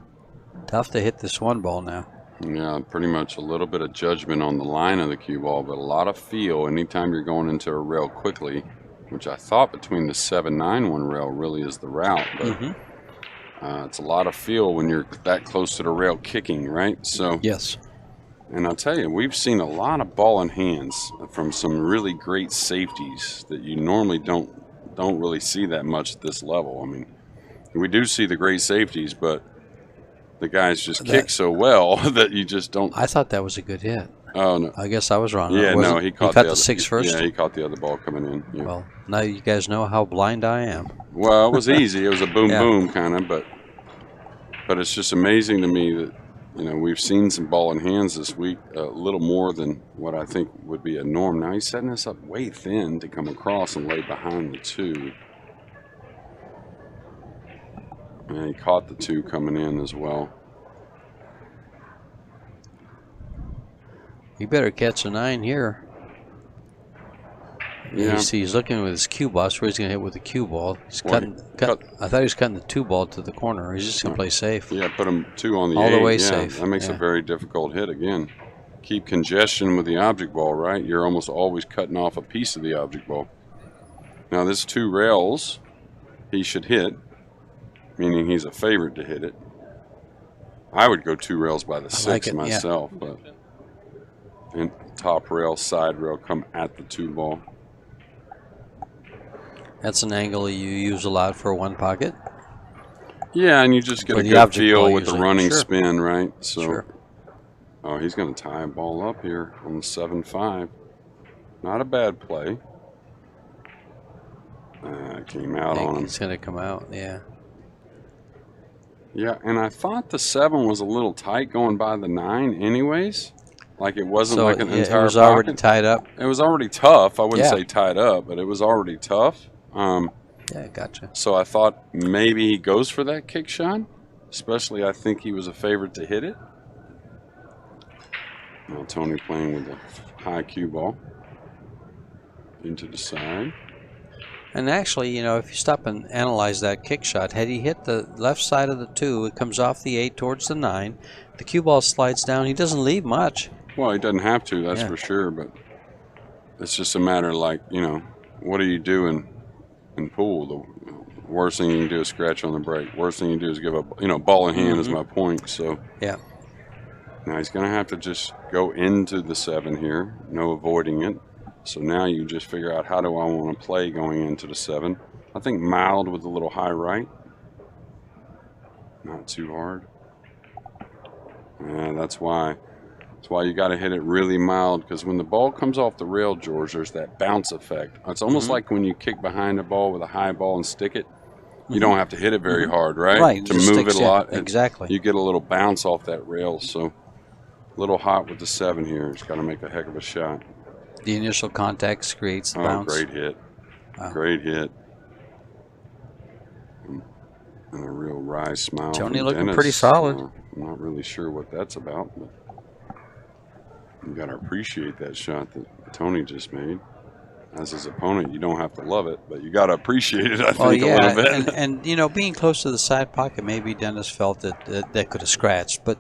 Tough to hit this 1 ball now. Yeah, pretty much a little bit of judgment on the line of the cue ball, but a lot of feel anytime you're going into a rail quickly, which I thought between the 7-9 one rail really is the route, but It's a lot of feel when you're that close to the rail kicking, right? So Yes. And I'll tell you, we've seen a lot of ball in hands from some really great safeties that you normally don't really see that much at this level. I mean, we do see the great safeties, but the guys just kick so well that you just don't. I thought that was a good hit. Oh no! I guess I was wrong. Yeah, no, he caught the 6 first. Yeah, he caught the other ball coming in. Yeah. Well, now you guys know how blind I am. Well, it was easy. It was a boom Yeah. boom kind of, but it's just amazing to me that. We've seen some ball in hands this week, a little more than what I think would be a norm. Now he's setting this up way thin to come across and lay behind the 2. And he caught the 2 coming in as well. You better catch a 9 here. Yeah. He's looking with his cue ball. That's where he's going to hit with the cue ball. He's Well, I thought he was cutting the 2 ball to the corner. He's just going to play safe. Yeah, put him 2 on the All 8. the way Yeah, safe. that makes a very difficult hit again. Keep congestion with the object ball, right? You're almost always cutting off a piece of the object ball. Now this 2 rails, he should hit, meaning he's a favorite to hit it. I would go 2 rails by the 6 myself, but and top rail, side rail come at the 2 ball. That's an angle you use a lot for one pocket. Yeah, and you just get For a the good object feel ball with the usually. running Sure. spin, right? So, Sure. Oh, he's going to tie a ball up here on the 7-5. Not a bad play. Came out on him. It's going to come out, yeah. Yeah, and I thought the 7 was a little tight going by the 9 anyways. Like it wasn't like an entire it was pocket. already tied up. It was already tough. I wouldn't Yeah. say tied up, but it was already tough. Yeah, gotcha. So I thought maybe he goes for that kick shot. Especially I think he was a favorite to hit it. Now Tony playing with the high cue ball. Into the side. And actually, if you stop and analyze that kick shot, had he hit the left side of the 2, it comes off the 8 towards the 9. The cue ball slides down. He doesn't leave much. Well, he doesn't have to, that's for sure. But it's just a matter of what do you do in pool? The worst thing you can do is scratch on the break. Worst thing you can do is give up, ball in hand is my point. So yeah. Now he's going to have to just go into the 7 here. No avoiding it. So now you just figure out how do I want to play going into the 7. I think mild with a little high right. Not too hard. Yeah, that's why you got to hit it really mild, because when the ball comes off the rail, George, there's that bounce effect. It's almost like when you kick behind a ball with a high ball and stick it. You don't have to hit it very hard, right? Right. To move it a lot. Exactly. You get a little bounce off that rail. So a little hot with the 7 here. It's got to make a heck of a shot. The initial contact creates the bounce. Great hit. Wow. Great hit. And a real wry smile. Tony from looking Dennis. pretty solid. I'm not really sure what that's about, but you got to appreciate that shot that Tony just made. As his opponent, you don't have to love it, but you got to appreciate it, I think, a little bit. And being close to the side pocket, maybe Dennis felt that could have scratched. But,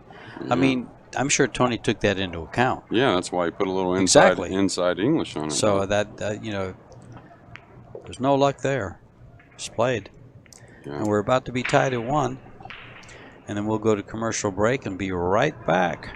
I mean, I'm sure Tony took that into account. Yeah, that's why he put a little inside English on it. So that, there's no luck there. Just played. Yeah. And we're about to be tied at 1. And then we'll go to commercial break and be right back.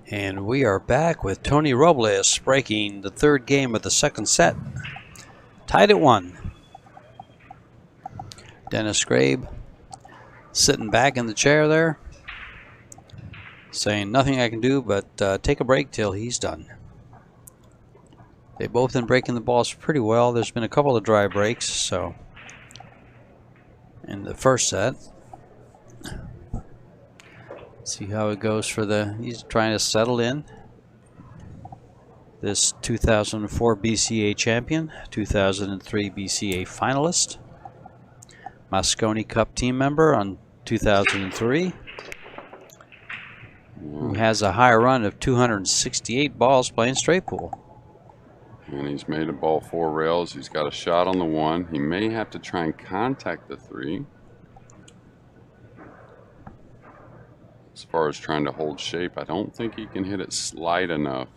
And we are back with Tony Robles breaking the third game of the second set. Tied at 1. Dennis Grabe sitting back in the chair there, saying nothing I can do but take a break till he's done. They've both been breaking the balls pretty well. There's been a couple of dry breaks, so in the first set. See how it goes for he's trying to settle in. This 2004 BCA champion, 2003 BCA finalist, Moscone Cup team member on 2003, who has a high run of 268 balls playing straight pool. And he's made a ball 4 rails. He's got a shot on the 1. He may have to try and contact the 3. As far as trying to hold shape, I don't think he can hit it slight enough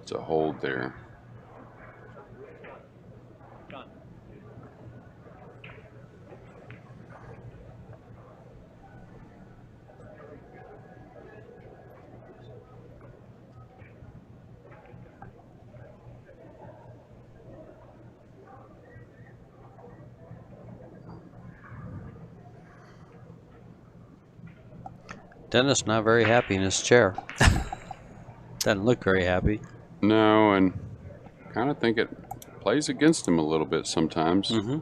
to hold there. Dennis not very happy in his chair. Doesn't look very happy. No, and kind of think it plays against him a little bit sometimes. Mm-hmm.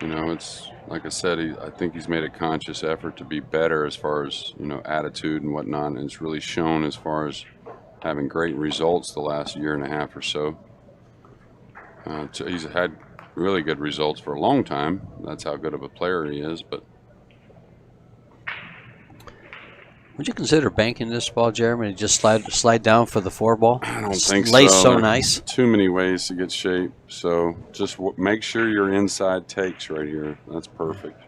You know, it's like I said, I think he's made a conscious effort to be better as far as, you know, attitude and whatnot, and it's really shown as far as having great results the last year and a half or so. He's had really good results for a long time. That's how good of a player he is, but would you consider banking this ball, Jeremy, and just slide down for the 4 ball? I don't think Lace so. so nice. Too many ways to get shape, so just make sure your inside takes right here. That's perfect.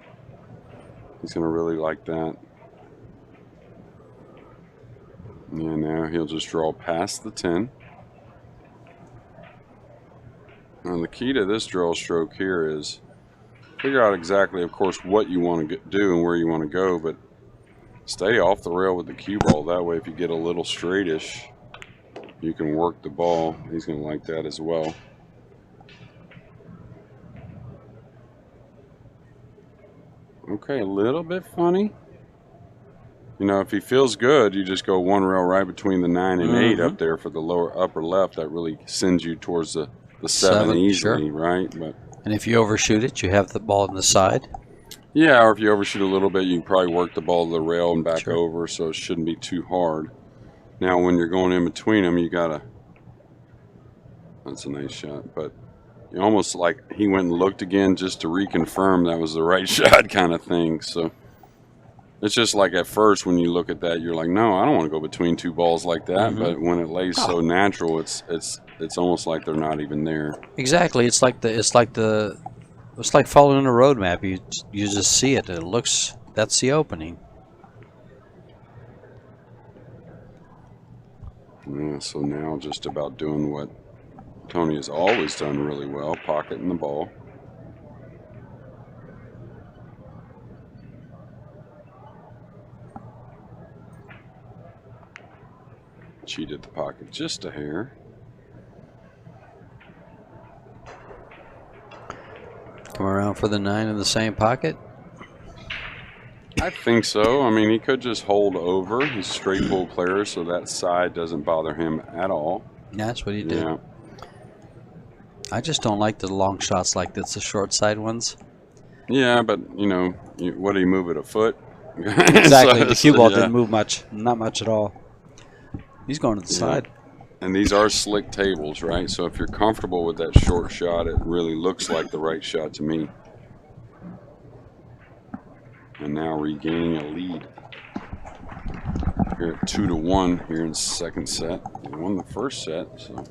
He's going to really like that. Yeah, now he'll just draw past the 10. And the key to this draw stroke here is figure out exactly, of course, what you want to do and where you want to go, but stay off the rail with the cue ball. That way, if you get a little straightish, you can work the ball. He's going to like that as well. Okay, a little bit funny. You know, if he feels good, you just go 1 rail right between the 9 and 8 up there for the upper left. That really sends you towards the 7 easily, sure. Right? But and if you overshoot it, you have the ball on the side. Yeah, or if you overshoot a little bit, you can probably work the ball to the rail and back over, so it shouldn't be too hard. Now, when you're going in between them, you gotta. That's a nice shot, but you almost like he went and looked again just to reconfirm that was the right shot, kind of thing. So it's just like at first when you look at that, you're like, no, I don't want to go between 2 balls like that. Mm-hmm. But when it lays so natural, it's almost like they're not even there. Exactly. It's like following a road map. You just see it. It looks. That's the opening. Yeah. So now just about doing what Tony has always done really well, pocketing the ball. Cheated the pocket just a hair. Come around for the 9 in the same pocket? I think so. I mean, he could just hold over. He's a straight pull player, so that side doesn't bother him at all. Yeah, that's what he did. Yeah. I just don't like the long shots like this, the short side ones. Yeah, but, you know, what do you move it, a foot? Exactly. The cue ball didn't move much. Not much at all. He's going to the side. And these are slick tables, right? So if you're comfortable with that short shot, it really looks like the right shot to me. And now regaining a lead. Here at 2-1 here in the second set. He won the first set, so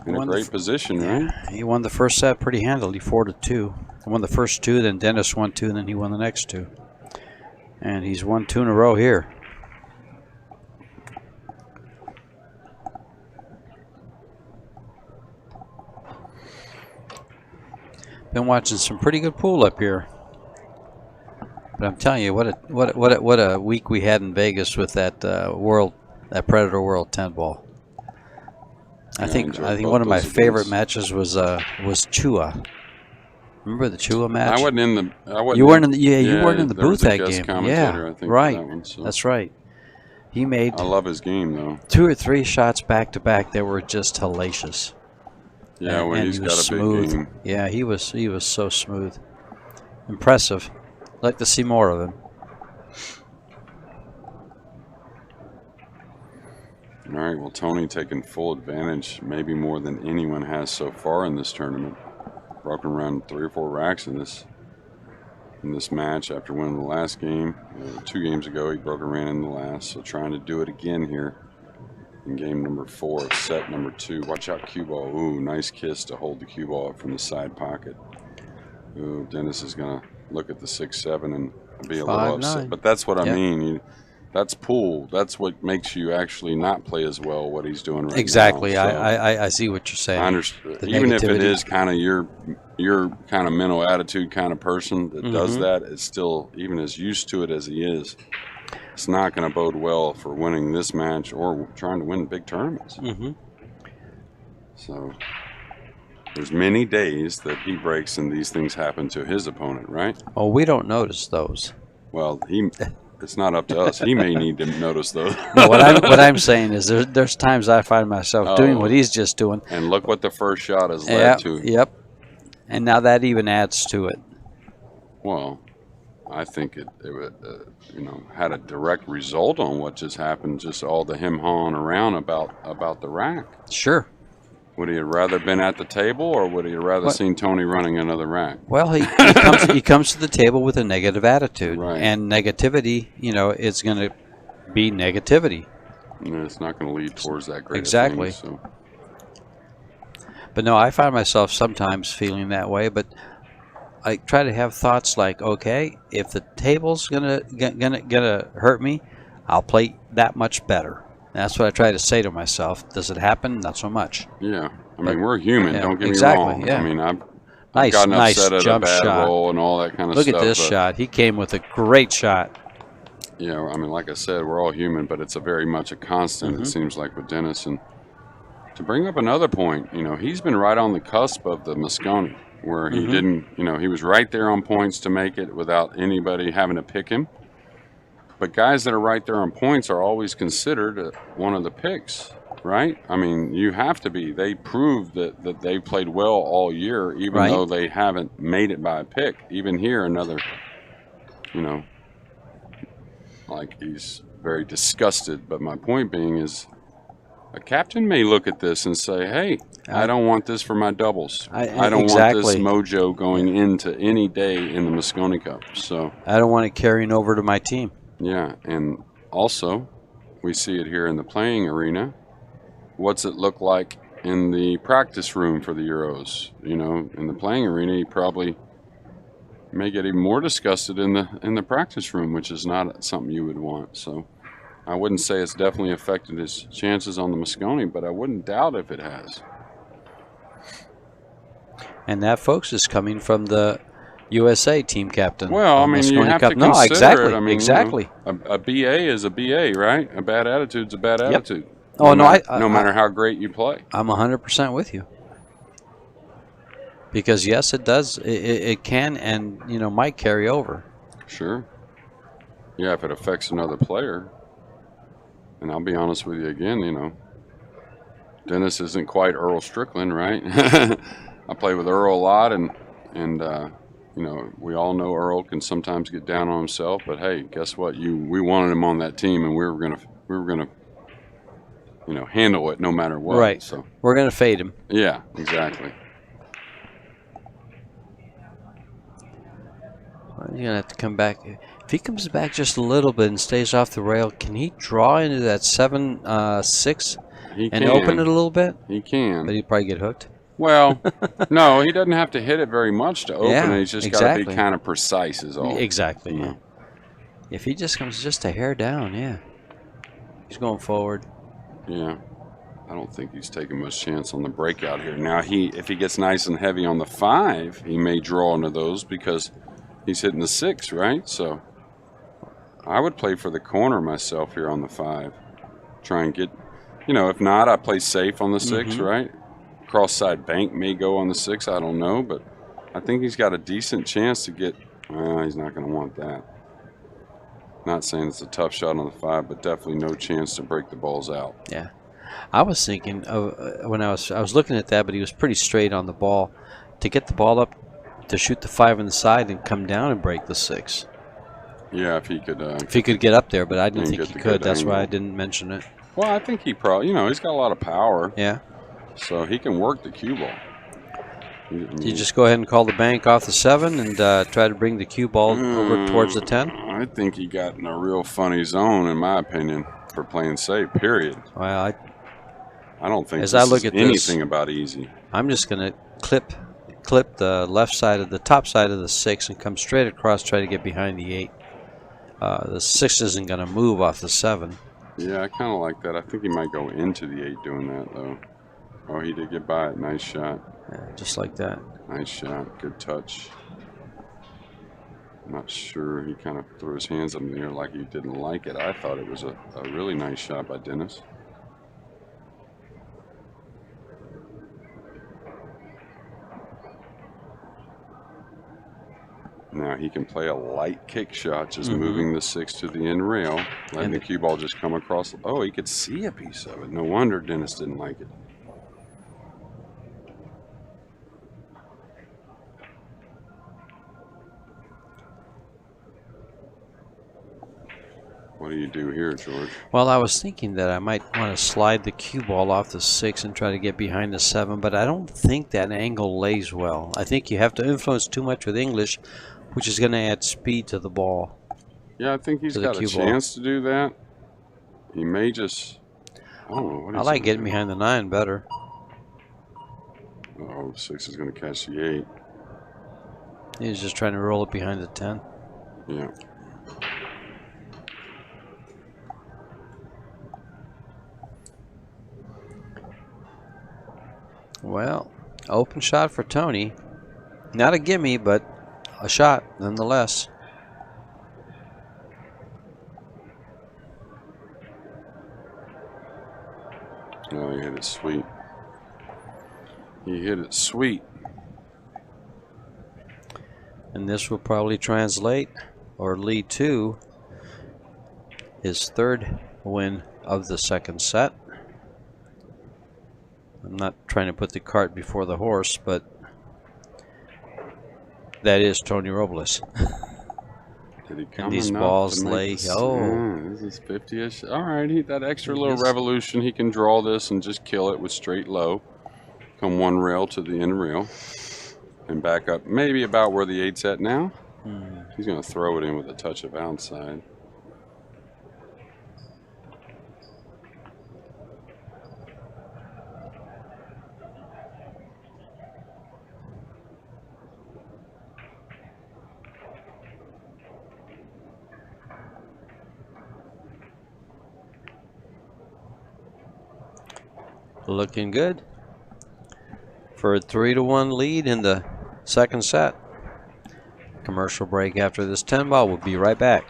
in a great position, right? He won the first set pretty handily, 4-2. He won the first 2, then Dennis won 2, and then he won the next 2. And he's won 2 in a row here. Been watching some pretty good pool up here. But I'm telling you, what a week we had in Vegas with that Predator World 10 ball. I think one of my favorite matches was Chua. Remember the Chua match? I wasn't in the. You weren't in the. Yeah, you weren't in the booth that game. Yeah, I think, right. That one, so. That's right. He made. I love his game though. 2 or 3 shots back to back that were just hellacious. Yeah, when he's got a smooth. big game. Yeah, he was so smooth. Impressive. I'd like to see more of him. All right, well, Tony taking full advantage, maybe more than anyone has so far in this tournament. Broken around 3 or 4 racks in this match after winning the last game. 2 games ago, he broke a ran in the last, so trying to do it again here in game number 4 of set number 2. Watch out, cue ball. Ooh, nice kiss to hold the cue ball up from the side pocket. Ooh, Dennis is going to look at the 6-7 and be a little upset. But that's what I mean. That's pool. That's what makes you actually not play as well what he's doing right now. Exactly. I see what you're saying. I understand. Even if it is kind of your kind of mental attitude kind of person that does that, it's still, even as used to it as he is, it's not going to bode well for winning this match or trying to win big tournaments. So there's many days that he breaks and these things happen to his opponent, right? Oh, we don't notice those. Well, it's not up to us. He may need to notice those. No, what I'm saying is there's times I find myself doing what he's just doing. And look what the first shot has led to. Yep. And now that even adds to it. Well, I think it had a direct result on what just happened. Just all the him-hawing around about the rack. Sure. Would he have rather been at the table, or would he have rather seen Tony running another rack? Well, he comes to the table with a negative attitude, and negativity, it's going to be negativity. And it's not going to lead towards that great exactly. Thing, so. But no, I find myself sometimes feeling that way. But I try to have thoughts like, okay, if the table's gonna hurt me, I'll play that much better. That's what I try to say to myself. Does it happen? Not so much. Yeah. I mean, we're human. Don't get me wrong. Yeah. I mean, I've gotten upset at a bad roll and all that kind of stuff. Look at this shot. He came with a great shot. Yeah, I mean, like I said, we're all human, but it's a very much a constant, it seems like, with Dennis. And to bring up another point, he's been right on the cusp of the Mosconi, where he didn't, he was right there on points to make it without anybody having to pick him. But guys that are right there on points are always considered one of the picks, right? I mean, you have to be. They proved that they played well all year, even though they haven't made it by a pick. Even here, another, like he's very disgusted. But my point being is a captain may look at this and say, hey, I don't want this for my doubles. I don't want this mojo going into any day in the Mosconi Cup. So I don't want it carrying over to my team. Yeah, and also we see it here in the playing arena. What's it look like in the practice room for the Euros? In the playing arena, he probably may get even more disgusted in the practice room, which is not something you would want. So I wouldn't say it's definitely affected his chances on the Mosconi, but I wouldn't doubt if it has. And that, folks, is coming from the USA team captain. Well, I mean, you have to consider it. I mean, exactly. A BA is a BA, right? A bad attitude's a bad attitude. Oh, no matter how great you play. I'm 100% with you. Because, yes, it does. It can and, might carry over. Sure. Yeah, if it affects another player. And I'll be honest with you again, Dennis isn't quite Earl Strickland, right? I play with Earl a lot, and we all know Earl can sometimes get down on himself, but hey, guess what? We wanted him on that team, and we were gonna handle it no matter what. Right. So we're gonna fade him. Yeah, exactly. Well, you're gonna have to come back. If he comes back just a little bit and stays off the rail, can he draw into that 7-6 and open it a little bit? He can, but he'd probably get hooked. Well, no, he doesn't have to hit it very much to open it. He's just got to be kind of precise is all. Exactly, yeah. If he just comes just a hair down, he's going forward. Yeah. I don't think he's taking much chance on the breakout here. Now, if he gets nice and heavy on the 5, he may draw into those because he's hitting the 6, right? So I would play for the corner myself here on the 5. Try and get, if not, I play safe on the 6, right? Cross side bank may go on the 6. I don't know, but I think he's got a decent chance to get. Well, he's not going to want that. Not saying it's a tough shot on the 5, but definitely no chance to break the balls out. Yeah, I was thinking of when I was looking at that, but he was pretty straight on the ball. To get the ball up, to shoot the 5 on the side and come down and break the 6. Yeah, if he could. If he could get up there, but I didn't think he could. That's angle. why I didn't mention it. Well, I think he probably, he's got a lot of power. Yeah. So he can work the cue ball. You just go ahead and call the bank off the 7 and try to bring the cue ball over towards the 10? I think he got in a real funny zone, in my opinion, for playing safe, period. Well, I don't think as I look at anything this, about easy. I'm just going to clip the left side of the top side of the 6 and come straight across, try to get behind the 8. The 6 isn't going to move off the 7. Yeah, I kind of like that. I think he might go into the 8 doing that, though. Oh, he did get by it. Nice shot. Yeah, just like that. Nice shot. Good touch. I'm not sure. He kind of threw his hands up in the air like he didn't like it. I thought it was a really nice shot by Dennis. Now he can play a light kick shot, just moving the 6 to the end rail, letting the cue ball just come across. Oh, he could see a piece of it. No wonder Dennis didn't like it. What do you do here, George? Well, I was thinking that I might want to slide the cue ball off the 6 and try to get behind the 7, but I don't think that angle lays well. I think you have to influence too much with English, which is going to add speed to the ball. Yeah, I think he's got a chance to do that. He may just. Oh, I like getting behind the 9 better. Oh, 6 is going to catch the 8. He's just trying to roll it behind the 10. Yeah. Well, open shot for Tony. Not a gimme, but a shot nonetheless. Oh, he hit it sweet. He hit it sweet. And this will probably translate or lead to his 3rd win of the 2nd set. I'm not trying to put the cart before the horse, but that is Tony Robles. Did he come and these enough balls to lay. This? Oh, this is 50-ish. All right, that extra little revolution, he can draw this and just kill it with straight low. Come 1 rail to the end rail and back up maybe about where the 8's at now. He's going to throw it in with a touch of outside. Looking good for a 3-1 lead in the 2nd set. Commercial break after this 10 ball. We'll be right back.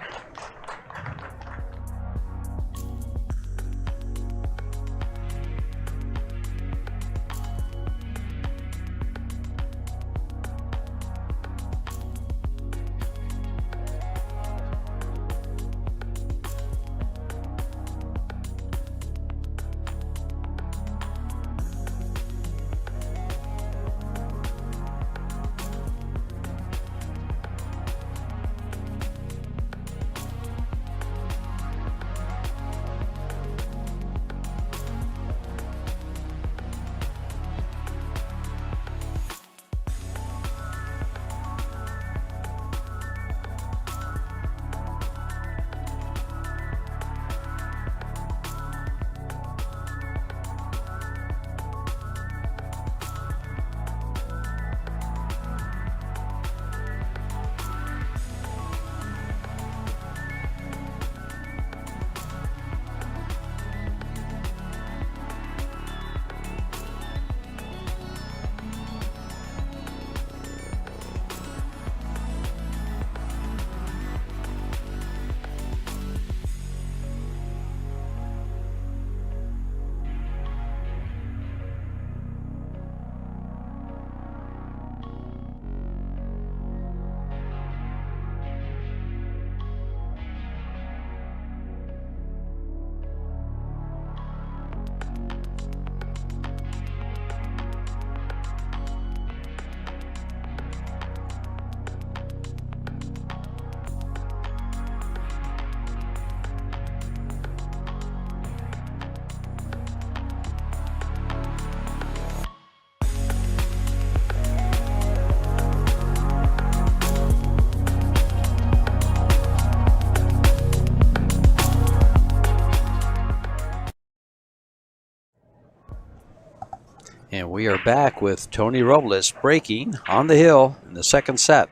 And we are back with Tony Robles breaking on the hill in the second set.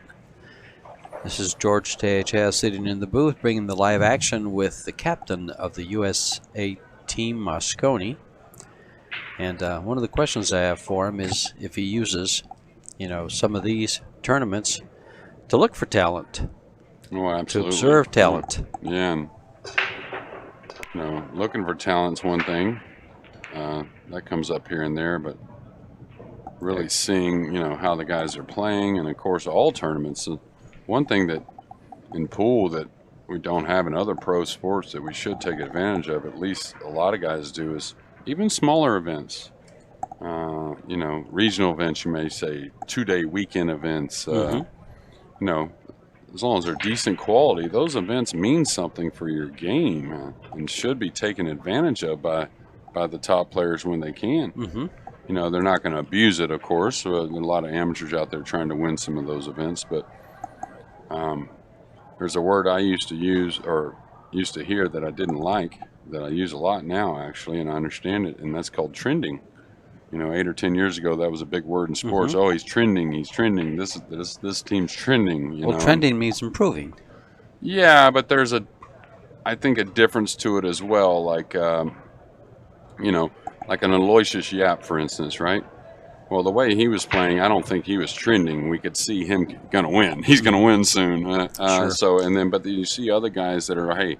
This is George Tejas sitting in the booth, bringing the live action with the captain of the USA team, Mosconi. And one of the questions I have for him is if he uses, some of these tournaments to look for talent. Oh, absolutely. To observe talent. Yeah. And, looking for talent's one thing. That comes up here and there, but really seeing, how the guys are playing, and of course all tournaments. One thing that in pool that we don't have in other pro sports that we should take advantage of, at least a lot of guys do, is even smaller events. Regional events, you may say, 2-day weekend events. As long as they're decent quality, those events mean something for your game, and should be taken advantage of by the top players when they can. They're not going to abuse it, of course. There are a lot of amateurs out there trying to win some of those events, but there's a word I used to use, or used to hear, that I didn't like, that I use a lot now, actually, and I understand it, and that's called trending. 8 or 10 years ago, that was a big word in sports. Oh, he's trending. This team's trending. Well, trending means improving. Yeah, but there's I think a difference to it as well. Like, like an Aloysius Yap, for instance, right? Well, the way he was playing, I don't think he was trending. We could see him going to win. He's going to win soon. Sure. But you see other guys that are, hey,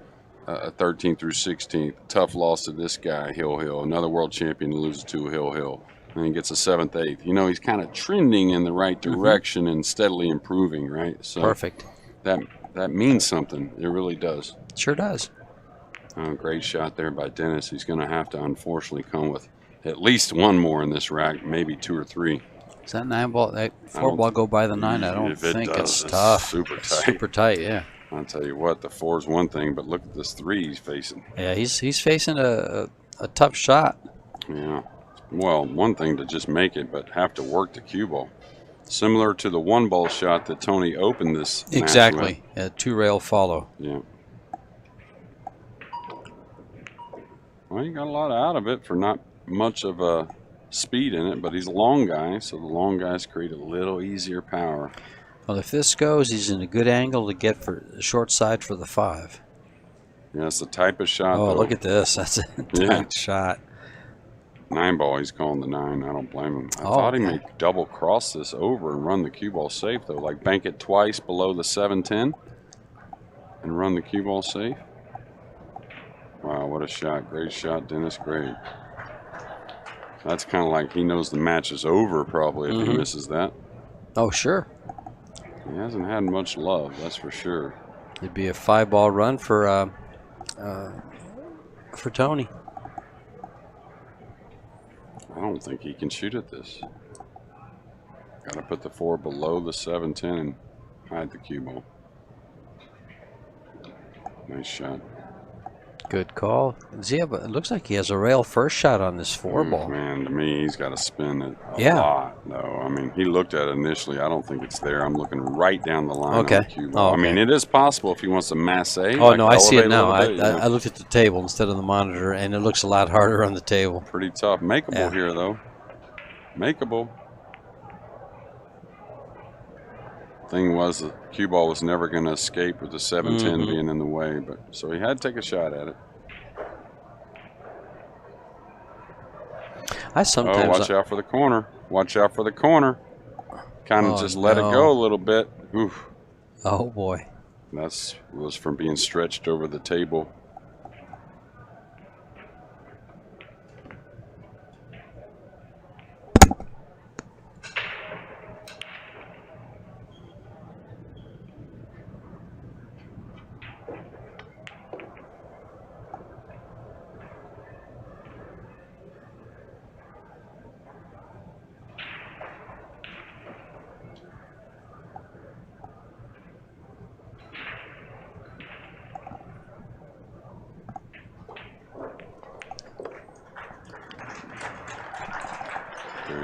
13th through 16th, tough loss to this guy, Hill. Another world champion loses to Hill. And he gets a 7th, 8th. He's kind of trending in the right direction and steadily improving, right? So perfect. That means something. It really does. Sure does. Great shot there by Dennis. He's going to have to, unfortunately, come with at least one more in this rack, maybe 2 or 3. Does that 9-ball, that 4-ball go by the 9? I don't think it's tough. Super tight. Super tight, yeah. I'll tell you what, the 4's one thing, but look at this 3 he's facing. Yeah, he's facing a tough shot. Yeah. Well, one thing to just make it, but have to work the cue ball. Similar to the 1-ball shot that Tony opened this match exactly. with. A 2-rail follow. Yeah. Well, he got a lot out of it for not much of a speed in it, but he's a long guy, so the long guys create a little easier power. Well, if this goes, he's in a good angle to get for the short side for the 5. Yeah, it's the type of shot. Oh, though. look at this. That's a tight shot. 9-ball, he's calling the 9. I don't blame him. I thought he may double cross this over and run the cue ball safe, though. Like bank it twice below the 7-10 and run the cue ball safe. Wow, what a shot. Great shot, Dennis. Great. That's kind of like he knows the match is over, probably, if he misses that. Oh, sure. He hasn't had much love, that's for sure. It'd be a 5-ball run for Tony. I don't think he can shoot at this. Got to put the 4 below the 7-10 and hide the cue ball. Nice shot. Good call. But it looks like he has a rail first shot on this 4-ball. Man, to me, he's got to spin it a lot, though. I mean, he looked at it initially. I don't think it's there. I'm looking right down the line on the cue ball. I mean, it is possible if he wants to masse. Oh, no, I see it now. I looked at the table instead of the monitor, and it looks a lot harder on the table. Pretty tough. Makeable here, though. Makeable. Thing was, the cue ball was never going to escape with the 7-10 being in the way, but so he had to take a shot at it. Watch out for the corner. Watch out for the corner. Kind of just let it go a little bit. Oof. Oh, boy. That was from being stretched over the table.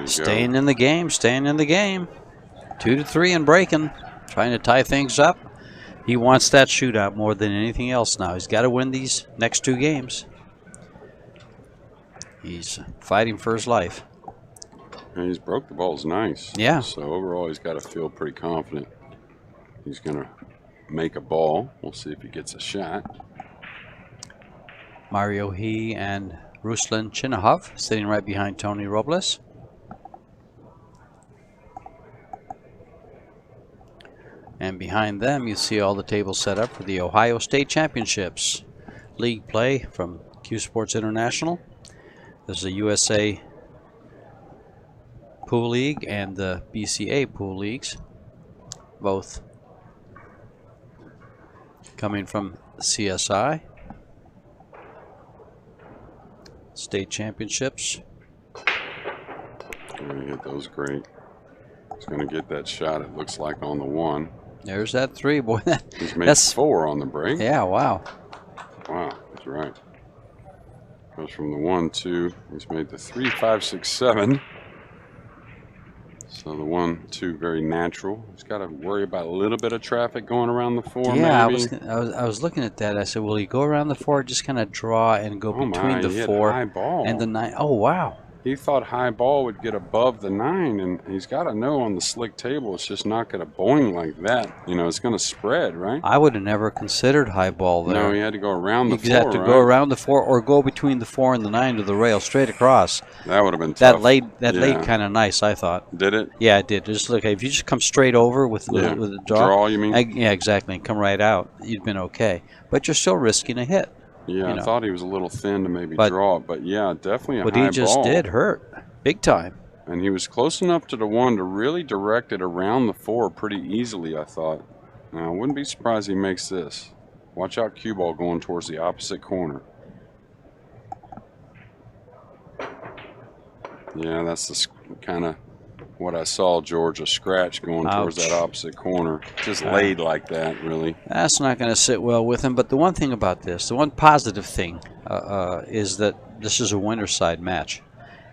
Staying in the game, 2-3 and breaking, trying to tie things up. He wants that shootout more than anything else now. He's got to win these next 2 games. He's fighting for his life. And he's broke the balls nice. Yeah. So overall, he's got to feel pretty confident. He's going to make a ball. We'll see if he gets a shot. Mario He and Ruslan Chinahov sitting right behind Tony Robles. And behind them, you see all the tables set up for the Ohio State Championships. League play from CueSports International. This is the USA Pool League and the BCA Pool Leagues. Both coming from CSI. State Championships. He hit those great. He's going to get that shot, it looks like, on the 1. There's that 3, boy. He's made 4 on the break. Yeah, wow. Wow, that's right. Goes from the 1, 2. He's made the 3, 5, 6, 7. So the 1, 2, very natural. He's got to worry about a little bit of traffic going around the 4. Yeah, maybe. I was looking at that. I said, will he go around the 4, just kind of draw and go between the 4 high ball. and the 9? Oh, wow. He thought high ball would get above the 9, and he's got to know on the slick table it's just not going to boing like that. You know, it's going to spread, right? I would have never considered high ball there. No, he had to go around the 4, You had to go around the 4 or go between the 4 and the 9 to the rail, straight across. That would have been tough. That laid kind of nice, I thought. Did it? Yeah, it did. Just look, if you just come straight over with the draw, you mean? Yeah, exactly, and come right out, you'd been okay. But you're still risking a hit. Yeah, I thought he was a little thin to maybe draw it, but yeah, definitely a high ball. But he just did hurt. Big time. And he was close enough to the 1 to really direct it around the 4 pretty easily, I thought. Now, I wouldn't be surprised he makes this. Watch out, cue ball going towards the opposite corner. Yeah, that's the kind of what I saw, George, a scratch going towards that opposite corner. Just laid like that, really. That's not going to sit well with him. But the one thing about this, the one positive thing is that this is a winner's side match.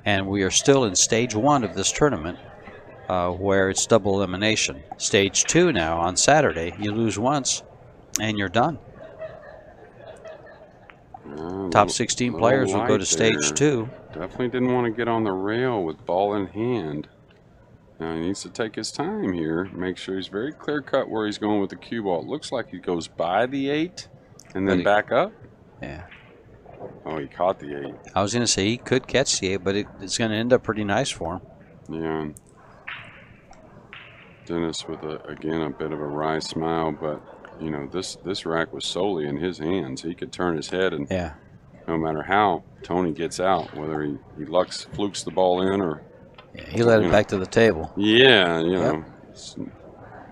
And we are still in stage 1 of this tournament where it's double elimination. Stage 2 now on Saturday, you lose once and you're done. Top 16 players will go to stage 2. Definitely didn't want to get on the rail with ball in hand. Now he needs to take his time here, make sure he's very clear cut where he's going with the cue ball. It looks like he goes by the 8 and then back up. Yeah. Oh, he caught the 8. I was going to say he could catch the 8, but it's going to end up pretty nice for him. Yeah. Dennis with, again, a bit of a wry smile, but, you know, this rack was solely in his hands. He could turn his head, and no matter how Tony gets out, whether he flukes the ball in or... Yeah, he led it back to the table. Yeah, you know,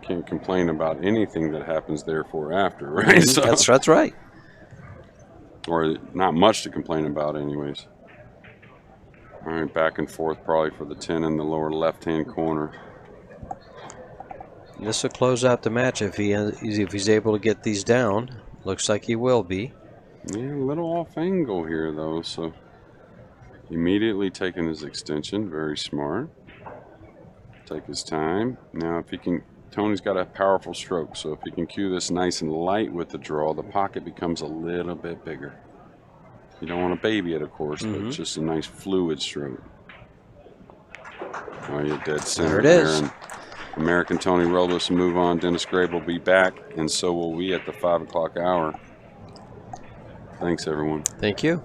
can't complain about anything that happens therefore after, right? So, that's right. Or not much to complain about anyways. All right, back and forth probably for the 10 in the lower left-hand corner. This will close out the match if he's able to get these down. Looks like he will be. Yeah, a little off angle here though, so immediately taking his extension, very smart. Take his time. Now if he can, Tony's got a powerful stroke, so if he can cue this nice and light with the draw, the pocket becomes a little bit bigger. You don't want to baby it, of course, but it's just a nice fluid stroke. Oh, you're dead center there. It is. And American Tony Robles will move on. Dennis Grabe will be back, and so will we at the 5 o'clock hour. Thanks, everyone. Thank you.